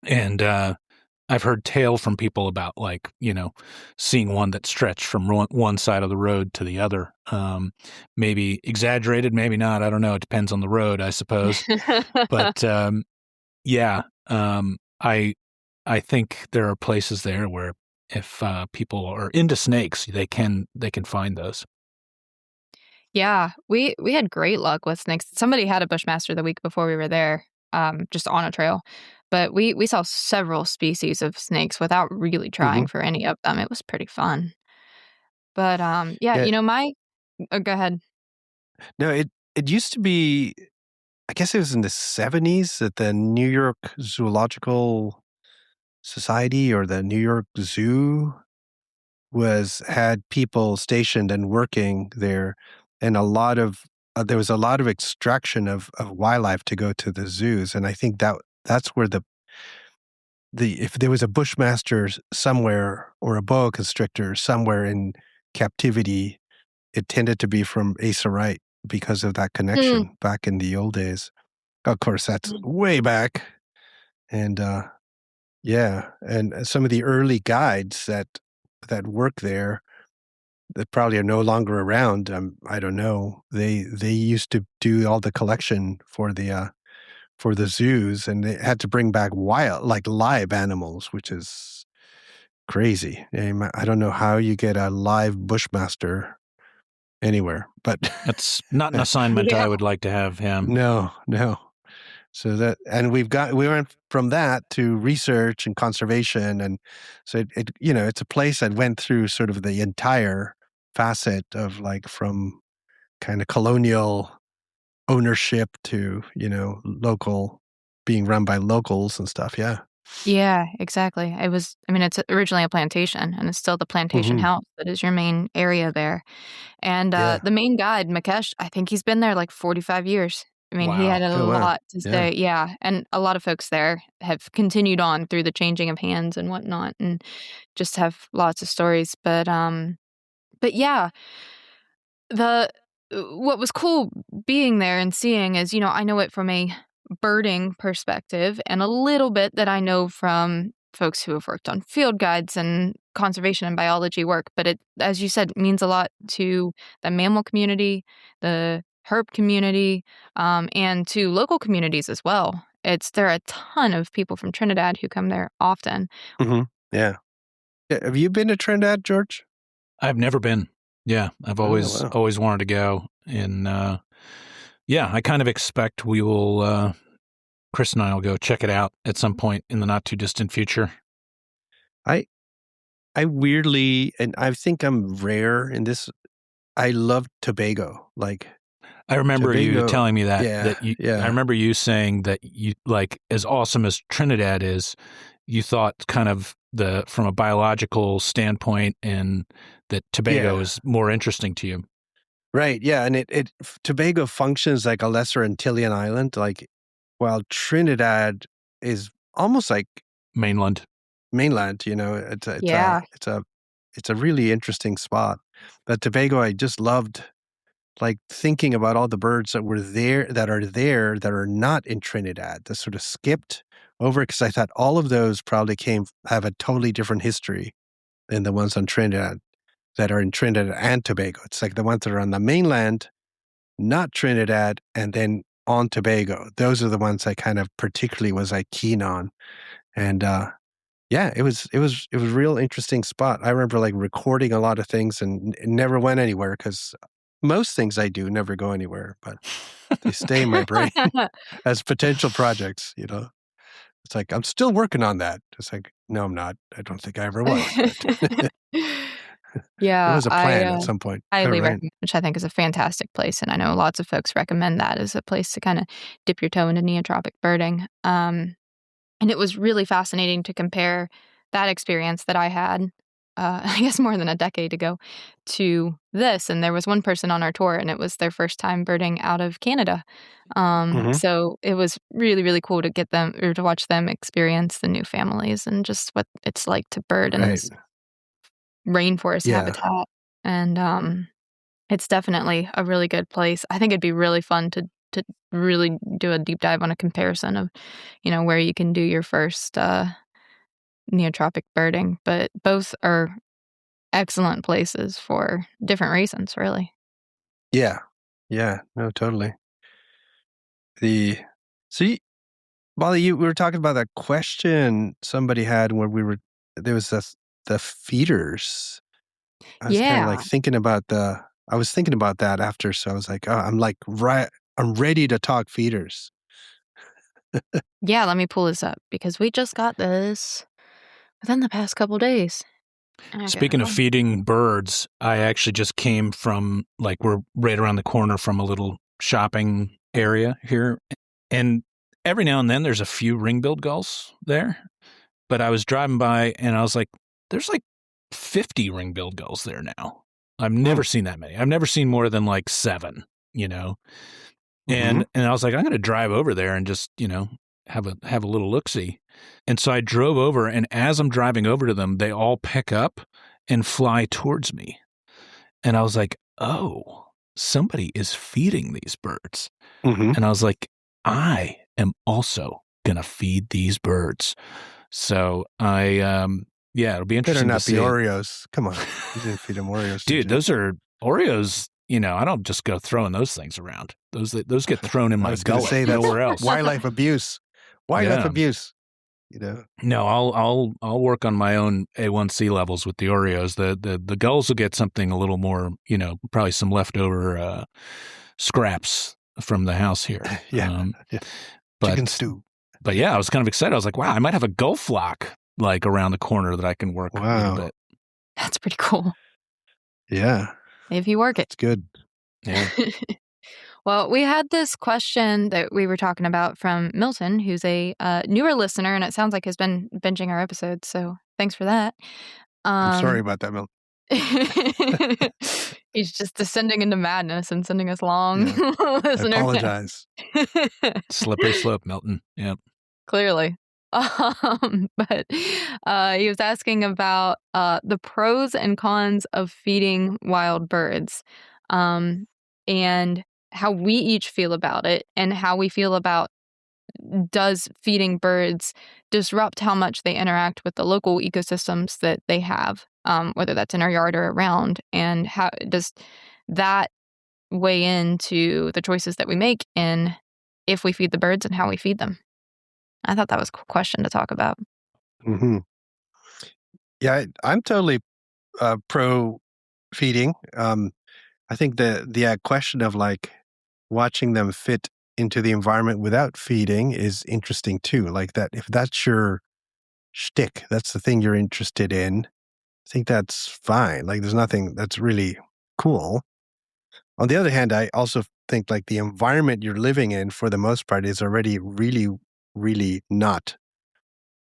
And I've heard tale from people about seeing one that stretched from one side of the road to the other. Maybe exaggerated, maybe not. I don't know. It depends on the road, I suppose. But I think there are places there where if people are into snakes, they can find those. Yeah, we had great luck with snakes. Somebody had a bushmaster the week before we were there, just on a trail. But we saw several species of snakes without really trying for any of them. It was pretty fun. But go ahead. No, it used to be, I guess it was in the 70s that the New York Zoological Society or the New York Zoo had people stationed and working there, and there was a lot of extraction of wildlife to go to the zoos, and I think that's where if there was a bushmaster somewhere or a boa constrictor somewhere in captivity, it tended to be from Asa Wright because of that connection back in the old days. Of course, that's way back, and and some of the early guides that that work there that probably are no longer around. I don't know. They used to do all the collection for the zoos, and they had to bring back live animals, which is crazy. I don't know how you get a live bushmaster anywhere, but that's not an assignment I would like to have him. No. So we went from that to research and conservation, and so it's a place that went through sort of the entire facet of from kind of colonial ownership to local, being run by locals and stuff. Yeah, exactly. It's originally a plantation, and it's still the plantation house that is your main area there. And the main guide, Mukesh, I think he's been there like 45 years. He had a lot to say. Yeah. And a lot of folks there have continued on through the changing of hands and whatnot, and just have lots of stories. But yeah, what was cool being there and seeing is, I know it from a birding perspective, and a little bit that I know from folks who have worked on field guides and conservation and biology work. But it, as you said, means a lot to the mammal community, the herb community, and to local communities as well. There are a ton of people from Trinidad who come there often. Yeah. Have you been to Trinidad, George? I've never been. Yeah, I've always wanted to go, and I kind of expect we will. Chris and I will go check it out at some point in the not too distant future. I weirdly, and I think I'm rare in this, I love Tobago. I remember Tobago, you telling me that. I remember you saying that you, as awesome as Trinidad is, you thought kind of from a biological standpoint, and that Tobago is more interesting to you. Right. Yeah. And Tobago functions like a lesser Antillean island, while Trinidad is almost like mainland. It's a really interesting spot. But Tobago, I just loved thinking about all the birds that were there, that are not in Trinidad, that sort of skipped over, because I thought all of those probably have a totally different history than the ones on Trinidad, that are in Trinidad and Tobago. It's like the ones that are on the mainland, not Trinidad, and then on Tobago. Those are the ones I kind of particularly was keen on. And it was a real interesting spot. I remember recording a lot of things, and it never went anywhere, because most things I do never go anywhere, but they stay in my brain as potential projects. It's like, I'm still working on that. It's like, no, I'm not. I don't think I ever was. Yeah, it was a plan at some point. Highly recommend, which I think is a fantastic place, and I know lots of folks recommend that as a place to kind of dip your toe into neotropic birding. And it was really fascinating to compare that experience that I had, I guess more than a decade ago, to this. And there was one person on our tour, and it was their first time birding out of Canada. So it was really, really cool to get them, or to watch them experience the new families and just what it's like to bird in this rainforest habitat. And it's definitely a really good place. I think it'd be really fun to really do a deep dive on a comparison of, where you can do your first neotropic birding. But both are excellent places for different reasons, really. Yeah. No, totally. Molly, we were talking about that question somebody had where there was the feeders. I was kind of thinking about I was thinking about that after, so I was like, oh, I'm ready to talk feeders. Yeah, let me pull this up, because we just got this within the past couple days. Speaking of feeding birds, I actually just came from, we're right around the corner from a little shopping area here, and every now and then there's a few ring-billed gulls there, but I was driving by and I was like, there's 50 ring-billed gulls there now. I've never seen that many. I've never seen more than 7, and I was like, I'm going to drive over there and just, have a little look-see. And so I drove over, and as I'm driving over to them, they all pick up and fly towards me. And I was like, oh, somebody is feeding these birds. And I was like, I am also going to feed these birds. So I Yeah, it'll be interesting to see. Better not be Oreos. Come on. You didn't feed them Oreos, dude. Those are Oreos. I don't just go throwing those things around. Those get thrown in my gullet. Say nowhere else. Wildlife abuse. Abuse. No, I'll work on my own A1C levels with the Oreos. The gulls will get something a little more, probably some leftover scraps from the house here. Yeah. Chicken stew. But yeah, I was kind of excited. I was like, wow, I might have a gull flock around the corner that I can work a little bit. That's pretty cool. Yeah. If you work it. It's good. Yeah. Well, we had this question that we were talking about from Milton, who's a newer listener, and it sounds like has been binging our episodes. So thanks for that. I'm sorry about that, Milton. He's just descending into madness and sending us long listener. I apologize. Slippery slope, Milton. Yep. Clearly. But he was asking about the pros and cons of feeding wild birds, and how we each feel about it, and how we feel about, does feeding birds disrupt how much they interact with the local ecosystems that they have, whether that's in our yard or around, and how does that weigh into the choices that we make in if we feed the birds and how we feed them. I thought that was a question to talk about. Mm-hmm. Yeah, I'm totally pro feeding. I think the question of watching them fit into the environment without feeding is interesting too. Like that, if that's your shtick, that's the thing you're interested in, I think that's fine. There's nothing that's really cool. On the other hand, I also think the environment you're living in, for the most part, is already really, really not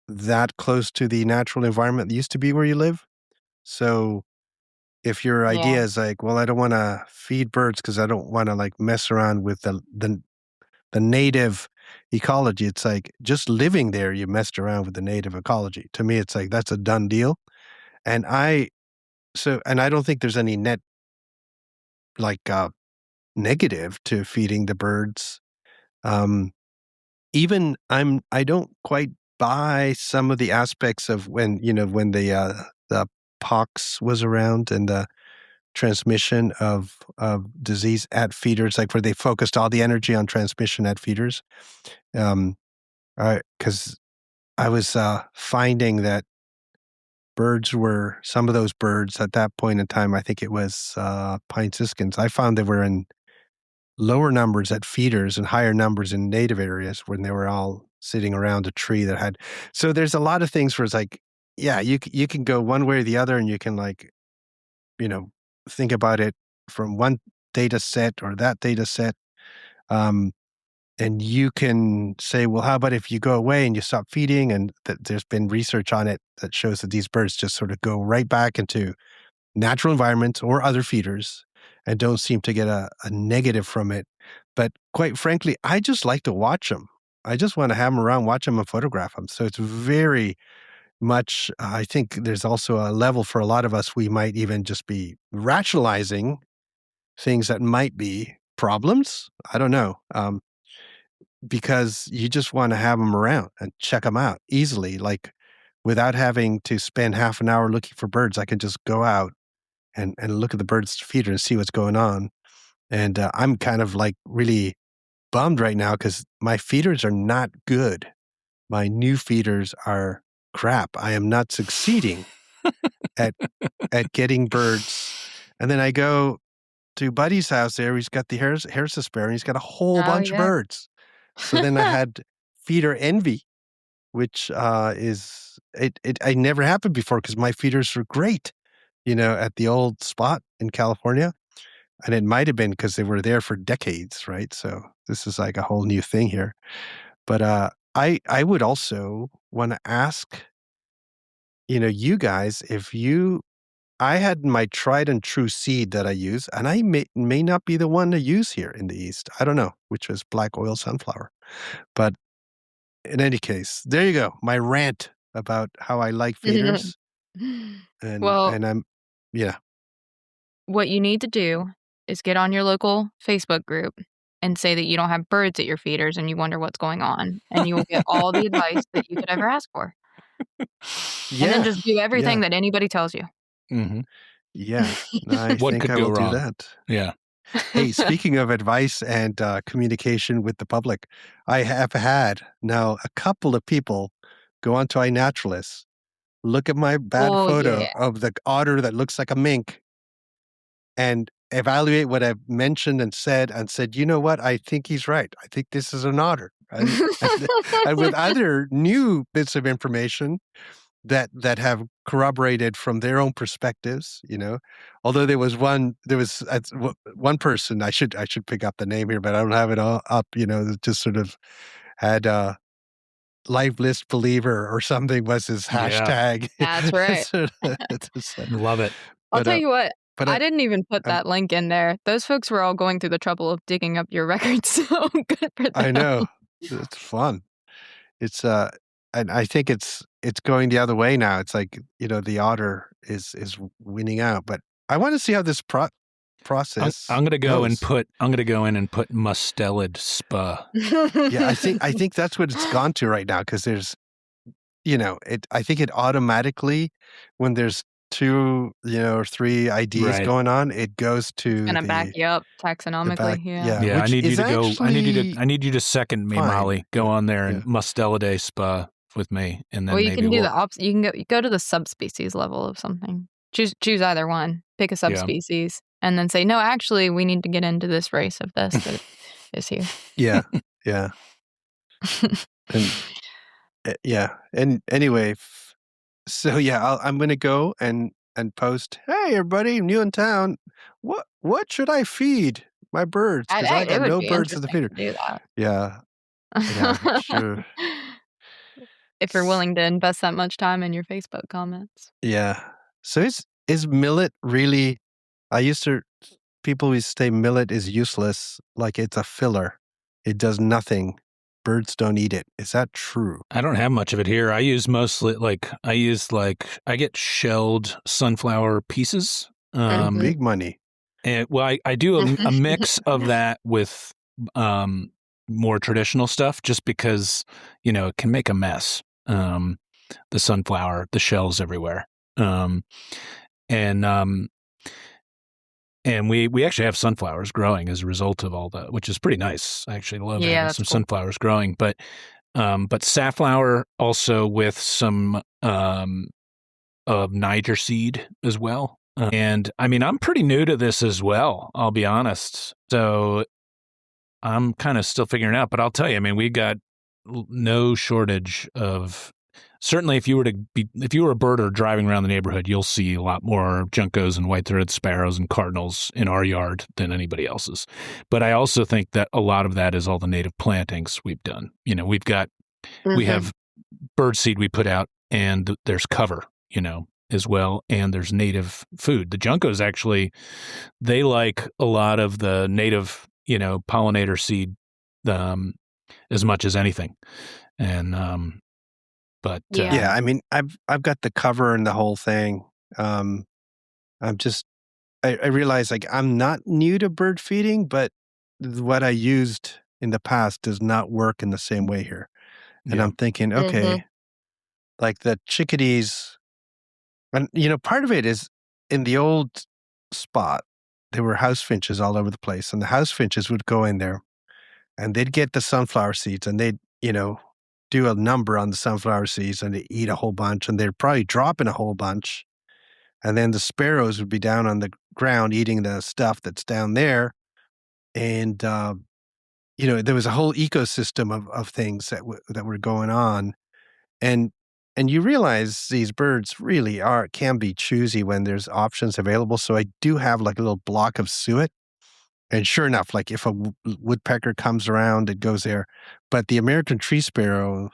that close to the natural environment that used to be where you live. So if your idea is well, I don't want to feed birds because I don't want to mess around with the native ecology, it's just living there, you messed around with the native ecology. To me, it's that's a done deal. And I don't think there's any net negative to feeding the birds. Even I don't quite buy some of the aspects of when the pox was around and the transmission of disease at feeders, where they focused all the energy on transmission at feeders. Because I was finding that some of those birds at that point in time, I think it was pine siskins, I found they were in lower numbers at feeders and higher numbers in native areas when they were all sitting around a tree that had. So there's a lot of things where it's you can go one way or the other, and you can think about it from one data set or that data set. And you can say, well, how about if you go away and you stop feeding? And there's been research on it that shows that these birds just sort of go right back into natural environments or other feeders and don't seem to get a negative from it. But quite frankly, I just like to watch them. I just want to have them around, watch them and photograph them. So it's very much, I think there's also a level for a lot of us, we might even just be rationalizing things that might be problems. I don't know. Because you just want to have them around and check them out easily, without having to spend half an hour looking for birds. I can just go out and look at the birds' feeder and see what's going on. And I'm kind of really bummed right now because my feeders are not good. My new feeders are crap. I am not succeeding at getting birds. And then I go to Buddy's house there. He's got the Harrison sparrow, and he's got a whole bunch of birds. So then I had feeder envy, which is it never happened before because my feeders were great, at the old spot in California. And it might have been because they were there for decades, right? So this is a whole new thing here. But I would also want to ask, you guys, I had my tried and true seed that I use, and I may not be the one to use here in the East. I don't know, which was black oil sunflower. But in any case, there you go. My rant about how I like feeders. And I'm, What you need to do is get on your local Facebook group and say that you don't have birds at your feeders and you wonder what's going on. And you will get all the advice that you could ever ask for. And then just do everything that anybody tells you. Mm-hmm. Yeah, I What think could I go will wrong? do that. Yeah. Hey, speaking of advice and communication with the public, I have had now a couple of people go onto iNaturalist, look at my bad photo of the otter that looks like a mink, and evaluate what I've mentioned and said, you know what? I think he's right. I think this is an otter. And with other new bits of information that have corroborated from their own perspectives, although there was one person, I should pick up the name here, but I don't have it all up, that just sort of had a live list believer or something was his hashtag. That's right. Love it. I'll tell you what, I didn't even put that link in there. Those folks were all going through the trouble of digging up your records, so good for them. I know. It's fun. It's and I think it's going the other way now. It's like, the otter is winning out. But I want to see how this process I'm gonna go goes. I'm gonna go in and put mustelid spa. Yeah, I think that's what it's gone to right now, because there's I think it automatically, when there's 2 or 3 IDs going on, it goes to gonna back you up taxonomically. Yeah, I need you to go. I need you to second me, Molly. Go on there and mustelid spa with me, and then you can do the opposite. You can go to the subspecies level of something. Choose either one. Pick a subspecies, and then say, no, actually, we need to get into this race of this that is here. Yeah. And anyway, so I'm gonna go and post, hey everybody, I'm new in town, what should I feed my birds, because I got no birds in the feeder. Do that. Yeah, sure. If you're willing to invest that much time in your Facebook comments. Yeah. So is millet really, people always say millet is useless, like it's a filler, it does nothing, birds don't eat it. Is that true? I don't have much of it here. I use mostly I get shelled sunflower pieces. Big money. And I do a mix of that with more traditional stuff, just because it can make a mess. The sunflower, the shells everywhere. And we actually have sunflowers growing as a result of all that, which is pretty nice. I actually love having some sunflowers growing, but safflower also with some of Niger seed as well. And I mean, I'm pretty new to this as well, I'll be honest. So I'm kind of still figuring it out, but I'll tell you, I mean, we got no shortage of. Certainly, if you were a birder driving around the neighborhood, you'll see a lot more juncos and white-throated sparrows and cardinals in our yard than anybody else's. But I also think that a lot of that is all the native plantings we've done. We have bird seed we put out, and there's cover, as well, and there's native food. The juncos actually, they like a lot of the native, pollinator seed as much as anything, and. But I mean, I've got the cover and the whole thing. I realize, like, I'm not new to bird feeding, but what I used in the past does not work in the same way here. And I'm thinking, okay, like the chickadees, and part of it is, in the old spot, there were house finches all over the place, and the house finches would go in there and they'd get the sunflower seeds, and they'd, do a number on the sunflower seeds, and they eat a whole bunch, and they're probably dropping a whole bunch. And then the sparrows would be down on the ground eating the stuff that's down there. And, there was a whole ecosystem of things that were going on. And you realize these birds really can be choosy when there's options available. So I do have like a little block of suet. And sure enough, like if a woodpecker comes around, it goes there. But the American tree sparrow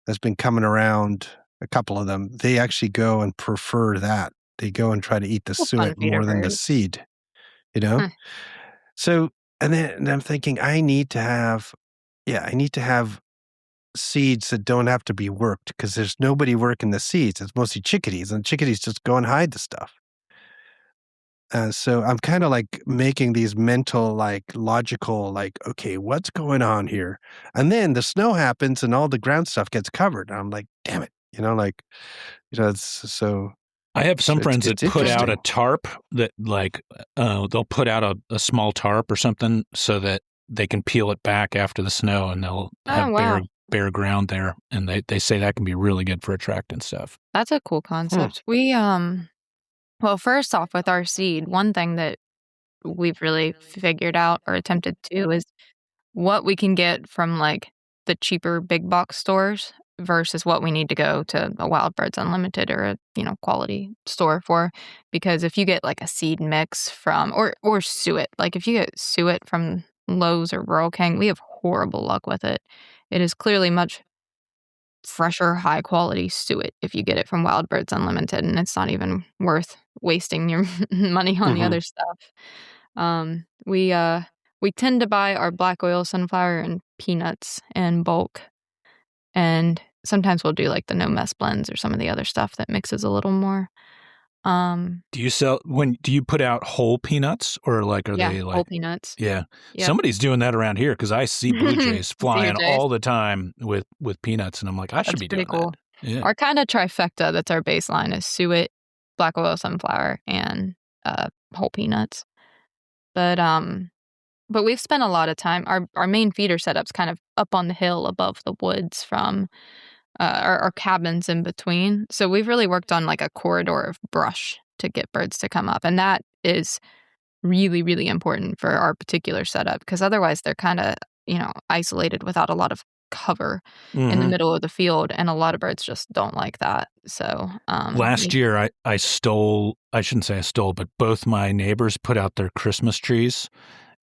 has been coming around, a couple of them. They actually go and prefer that. They go and try to eat the suet more than the seed, So, and I'm thinking, I need to have seeds that don't have to be worked, because there's nobody working the seeds. It's mostly chickadees, and chickadees just go and hide the stuff. So I'm kind of like making these mental, like logical, like, okay, what's going on here? And then the snow happens and all the ground stuff gets covered. And I'm like, damn it, like, it's so. I have some friends that put out a tarp that they'll put out a small tarp or something so that they can peel it back after the snow, and they'll have bare ground there. And they say that can be really good for attracting stuff. That's a cool concept. We, well, first off, with our seed, one thing that we've really figured out or attempted to is what we can get from like the cheaper big box stores versus what we need to go to a Wild Birds Unlimited or a quality store for. Because if you get like a seed mix from or suet, like if you get suet from Lowe's or Rural King, we have horrible luck with it. It is clearly much fresher, high quality suet if you get it from Wild Birds Unlimited, and it's not even worth wasting your money on the other stuff. We tend to buy our black oil sunflower and peanuts in bulk, and sometimes we'll do like the no mess blends or some of the other stuff that mixes a little more. Do you put out whole peanuts or like are they like whole peanuts? Yeah. Yep. Somebody's doing that around here because I see blue jays flying all the time with peanuts, and I'm like, I should be doing that. Yeah. Our kind of trifecta that's our baseline is suet, black oil sunflower, and whole peanuts. But we've spent a lot of time. Our main feeder setup's kind of up on the hill above the woods from our cabins in between. So we've really worked on like a corridor of brush to get birds to come up. And that is really, really important for our particular setup because otherwise they're kind of, isolated without a lot of cover in the middle of the field. And a lot of birds just don't like that. So last year I shouldn't say I stole, but both my neighbors put out their Christmas trees.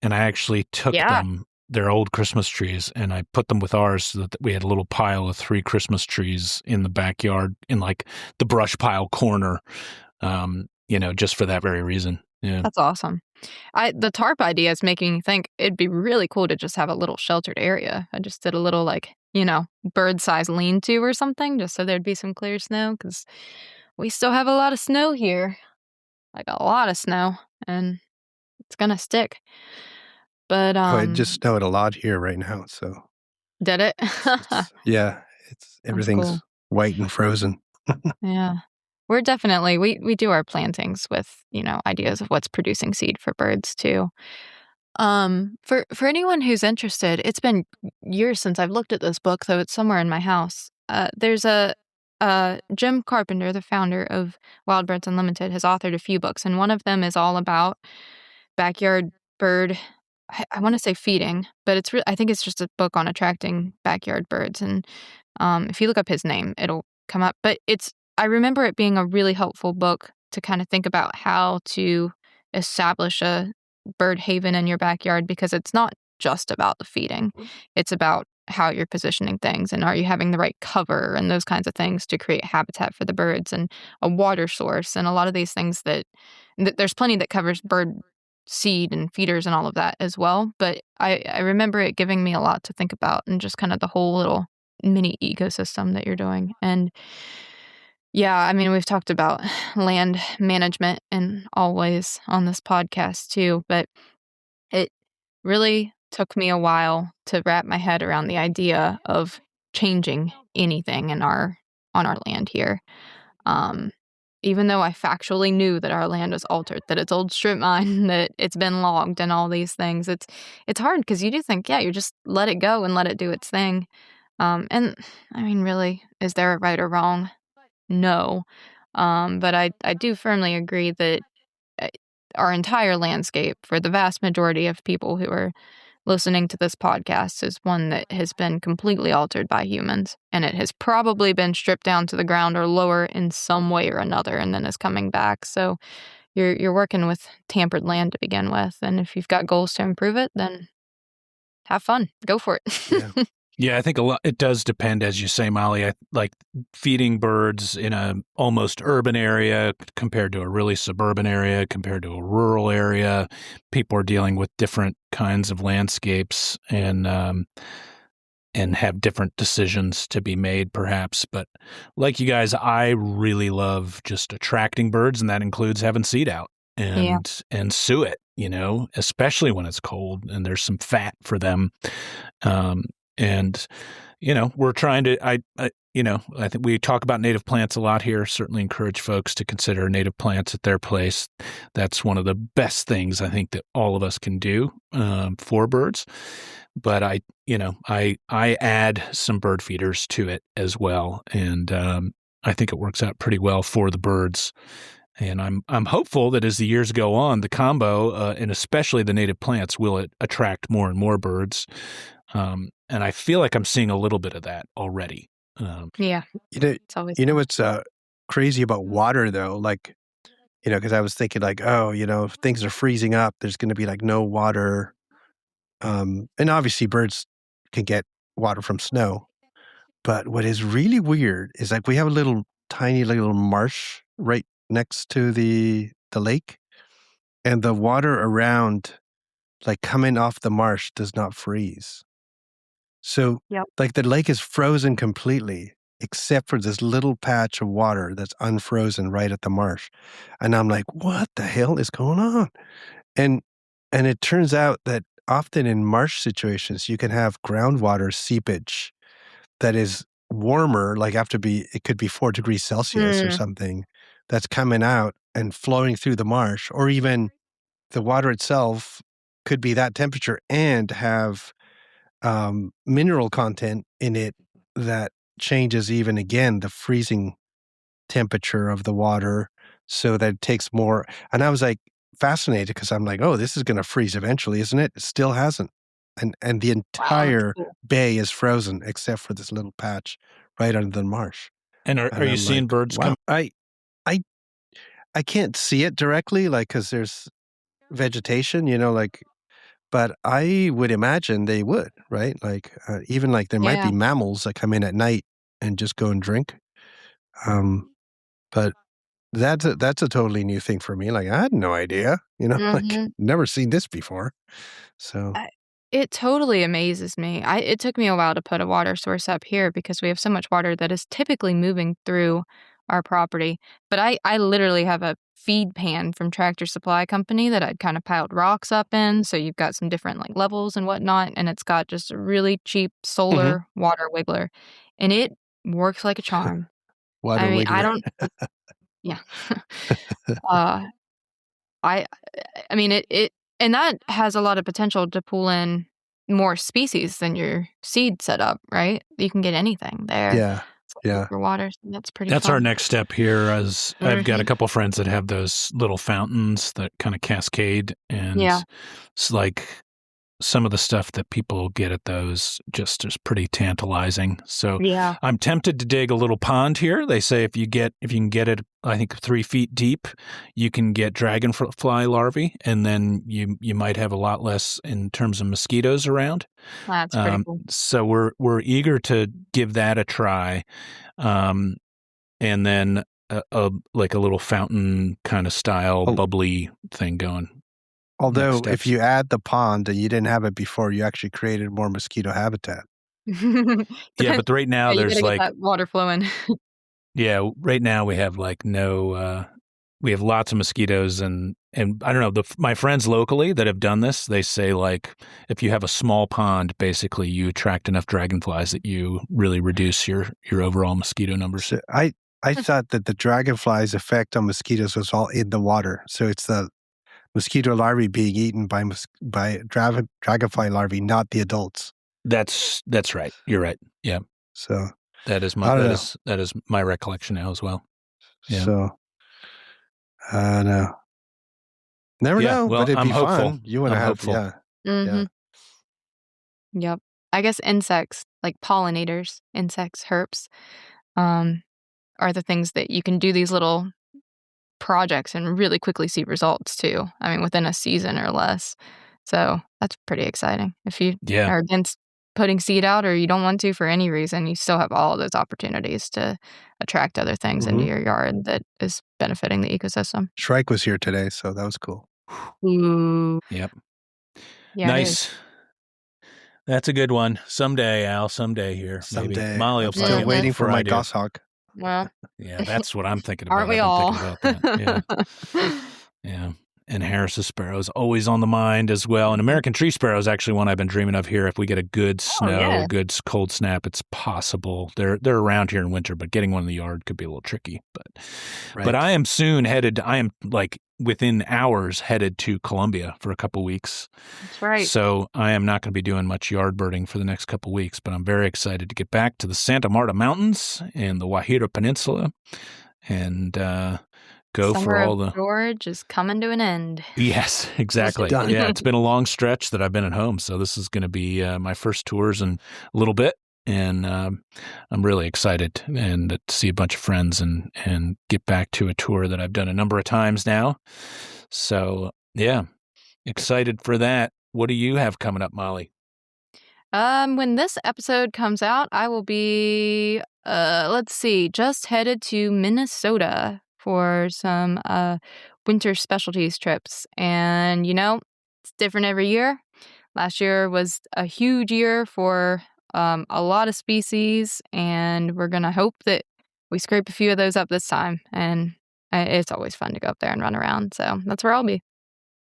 And I actually took their old Christmas trees, and I put them with ours so that we had a little pile of 3 Christmas trees in the backyard in like the brush pile corner, just for that very reason. Yeah. That's awesome. The tarp idea is making me think it'd be really cool to just have a little sheltered area. I just did a little bird-sized lean-to or something just so there'd be some clear snow because we still have a lot of snow here. Like a lot of snow, and it's going to stick. But it just snowed a lot here right now, so. Did it? Everything's white and frozen. Yeah. We're definitely we do our plantings with, ideas of what's producing seed for birds too. For anyone who's interested, it's been years since I've looked at this book, though it's somewhere in my house. There's Jim Carpenter, the founder of Wild Birds Unlimited, has authored a few books, and one of them is all about backyard bird. I want to say feeding, but I think it's just a book on attracting backyard birds. And if you look up his name, it'll come up. But I remember it being a really helpful book to kind of think about how to establish a bird haven in your backyard, because it's not just about the feeding. It's about how you're positioning things, and are you having the right cover and those kinds of things to create habitat for the birds, and a water source, and a lot of these things that there's plenty that covers bird seed and feeders and all of that as well. But I remember it giving me a lot to think about, and just kind of the whole little mini ecosystem that you're doing. And yeah, we've talked about land management and always on this podcast too, but it really took me a while to wrap my head around the idea of changing anything on our land here. Even though I factually knew that our land was altered, that it's old strip mine, that it's been logged and all these things, it's hard because you do think, you just let it go and let it do its thing. And really, is there a right or wrong? No. But I do firmly agree that our entire landscape, for the vast majority of people who are listening to this podcast, is one that has been completely altered by humans, and it has probably been stripped down to the ground or lower in some way or another, and then is coming back. So you're working with tampered land to begin with, and if you've got goals to improve it, then have fun, go for it. Yeah, I think it does depend, as you say, Molly. Like feeding birds in a almost urban area compared to a really suburban area, compared to a rural area. People are dealing with different kinds of landscapes and have different decisions to be made, perhaps. But like you guys, I really love just attracting birds, and that includes having seed out and suet, especially when it's cold and there's some fat for them. And, we're trying to, I think we talk about native plants a lot here. Certainly encourage folks to consider native plants at their place. That's one of the best things I think that all of us can do for birds. But I add some bird feeders to it as well, and I think it works out pretty well for the birds. And I'm hopeful that as the years go on, the combo and especially the native plants will attract more and more birds. And I feel like I'm seeing a little bit of that already. Yeah, it's always what's crazy about water though, like because I was thinking like, oh, if things are freezing up, there's going to be like no water. And obviously birds can get water from snow. But what is really weird is like we have a tiny little marsh right next to the lake, and the water around, like coming off the marsh, does not freeze. So like the lake is frozen completely, except for this little patch of water that's unfrozen right at the marsh. And I'm like, what the hell is going on? And it turns out that often in marsh situations, you can have groundwater seepage that is warmer, like it could be 4 degrees Celsius or something, that's coming out and flowing through the marsh, or even the water itself could be that temperature and have mineral content in it that changes even again the freezing temperature of the water, so that it takes more. And I was like fascinated because I'm like, oh, this is going to freeze eventually, isn't it? It still hasn't. And the entire bay is frozen except for this little patch right under the marsh. And are you seeing birds come? I can't see it directly, like, because there's vegetation, but I would imagine they would, right? Like, even like there might be mammals that come in at night and just go and drink. But that's a totally new thing for me. Like, I had no idea, like never seen this before. So it totally amazes me. It took me a while to put a water source up here because we have so much water that is typically moving through our property. But I literally have a feed pan from Tractor Supply Company that I'd kind of piled rocks up in. So you've got some different like levels and whatnot. And it's got just a really cheap solar water wiggler. And it works like a charm. Water wiggler. I don't... Yeah. I mean, it and that has a lot of potential to pull in more species than your seed setup, right? You can get anything there. Yeah. For water. So that's pretty That's fun. our next step here, as I've got a couple friends that have those little fountains that kind of cascade, and it's like some of the stuff that people get at those just is pretty tantalizing. So I'm tempted to dig a little pond here. They say if you can get it, I think 3 feet deep, you can get dragonfly larvae, and then you might have a lot less in terms of mosquitoes around. That's pretty cool. So we're eager to give that a try, and then like a little fountain kind of style bubbly thing going. Although if you add the pond and you didn't have it before, you actually created more mosquito habitat. Yeah, but right now there's like that water flowing. Yeah, right now we have like we have lots of mosquitoes, and I don't know, my friends locally that have done this, they say like if you have a small pond, basically you attract enough dragonflies that you really reduce your overall mosquito numbers. So I thought that the dragonflies' effect on mosquitoes was all in the water. So it's the mosquito larvae being eaten by dragonfly larvae, not the adults. That's right. You're right. Yeah. So that is my recollection now as well. Yeah. So no. Never know, well, but it'd I'm be hopeful. fun. You want to have hopeful. Yeah. Yep. I guess insects, like pollinators, insects, herps, are the things that you can do these little projects and really quickly see results too. I mean, within a season or less. So that's pretty exciting. If you are against putting seed out, or you don't want to for any reason, you still have all those opportunities to attract other things into your yard that is benefiting the ecosystem. Shrike was here today, so that was cool. Ooh. Yep. Yeah, nice. That's a good one. Someday, Al. Someday here. Someday. Maybe. Molly will still waiting for my goshawk. Well, yeah, that's what I'm thinking about. Aren't we all? Yeah. Yeah. and Harris's sparrow is always on the mind as well. And American tree sparrow is actually one I've been dreaming of here. If we get a good snow, good cold snap, it's possible. They're around here in winter, but getting one in the yard could be a little tricky. But I am soon headed. I am like within hours headed to Colombia for a couple weeks. That's right. So I am not going to be doing much yard birding for the next couple weeks, but I'm very excited to get back to the Santa Marta Mountains and the Guajira Peninsula and go Summer for all the George is coming to an end. Yes, exactly. Yeah, it's been a long stretch that I've been at home, so this is going to be my first tours in a little bit, and I'm really excited and to see a bunch of friends and get back to a tour that I've done a number of times now. So yeah, excited for that. What do you have coming up, Molly? When this episode comes out, I will be just headed to Minnesota for some winter specialties trips. And, it's different every year. Last year was a huge year for a lot of species, and we're going to hope that we scrape a few of those up this time. And it's always fun to go up there and run around. So that's where I'll be.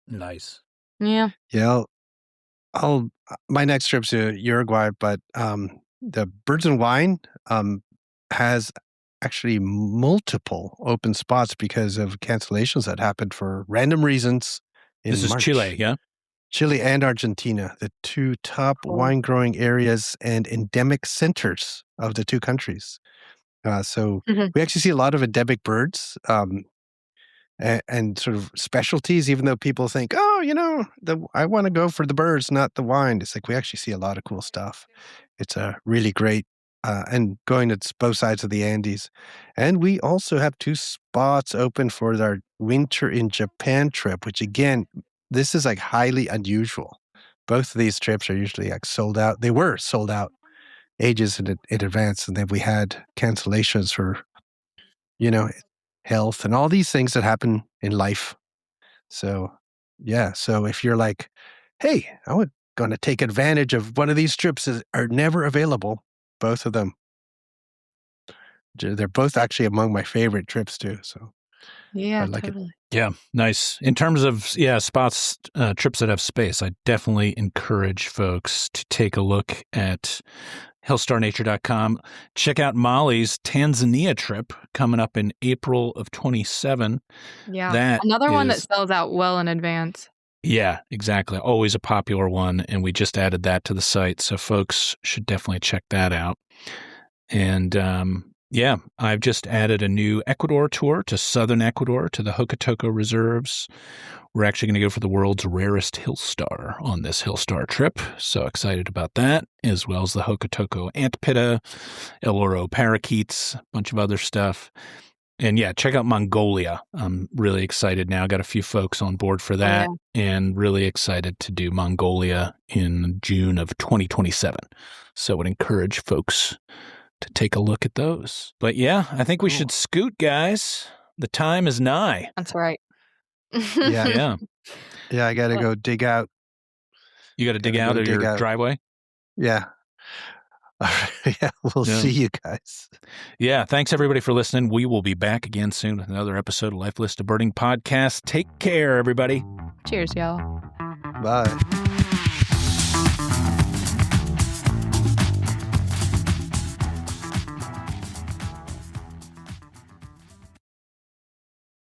Nice. Yeah. Yeah. My next trip's to Uruguay, but the Birds and Wine has actually multiple open spots because of cancellations that happened for random reasons in This is March. Chile, yeah? Chile and Argentina, the two top wine growing areas and endemic centers of the two countries. So we actually see a lot of endemic birds and sort of specialties, even though people think, I want to go for the birds, not the wine. It's like we actually see a lot of cool stuff. It's a really great and going to both sides of the Andes. And we also have 2 spots open for our winter in Japan trip, which again, this is like highly unusual. Both of these trips are usually like sold out. They were sold out ages in advance. And then we had cancellations for, health and all these things that happen in life. So, yeah. So if you're like, hey, I'm going to take advantage of one of these trips that are never available, both of them. They're both actually among my favorite trips too. So yeah, I like totally. it. Yeah, nice. In terms of spots, trips that have space, I definitely encourage folks to take a look at hillstarnature.com. Check out Molly's Tanzania trip coming up in April of 27. Yeah, another one that sells out well in advance. Yeah, exactly. Always a popular one, and we just added that to the site, so folks should definitely check that out. And I've just added a new Ecuador tour to southern Ecuador to the Hocotocco reserves. We're actually going to go for the world's rarest hill star on this hill star trip. So excited about that, as well as the Hocotocco antpitta, El Oro parakeets, a bunch of other stuff. And yeah, check out Mongolia. I'm really excited now. Got a few folks on board for that and really excited to do Mongolia in June of 2027. So I would encourage folks to take a look at those. But yeah, I think we should scoot, guys. The time is nigh. That's right. Yeah. Yeah, I got to go dig out. You got to dig out of your driveway? Yeah. Yeah, we'll see you guys. Yeah, thanks everybody for listening. We will be back again soon with another episode of Life List of Birding Podcast. Take care, everybody. Cheers, y'all. Bye.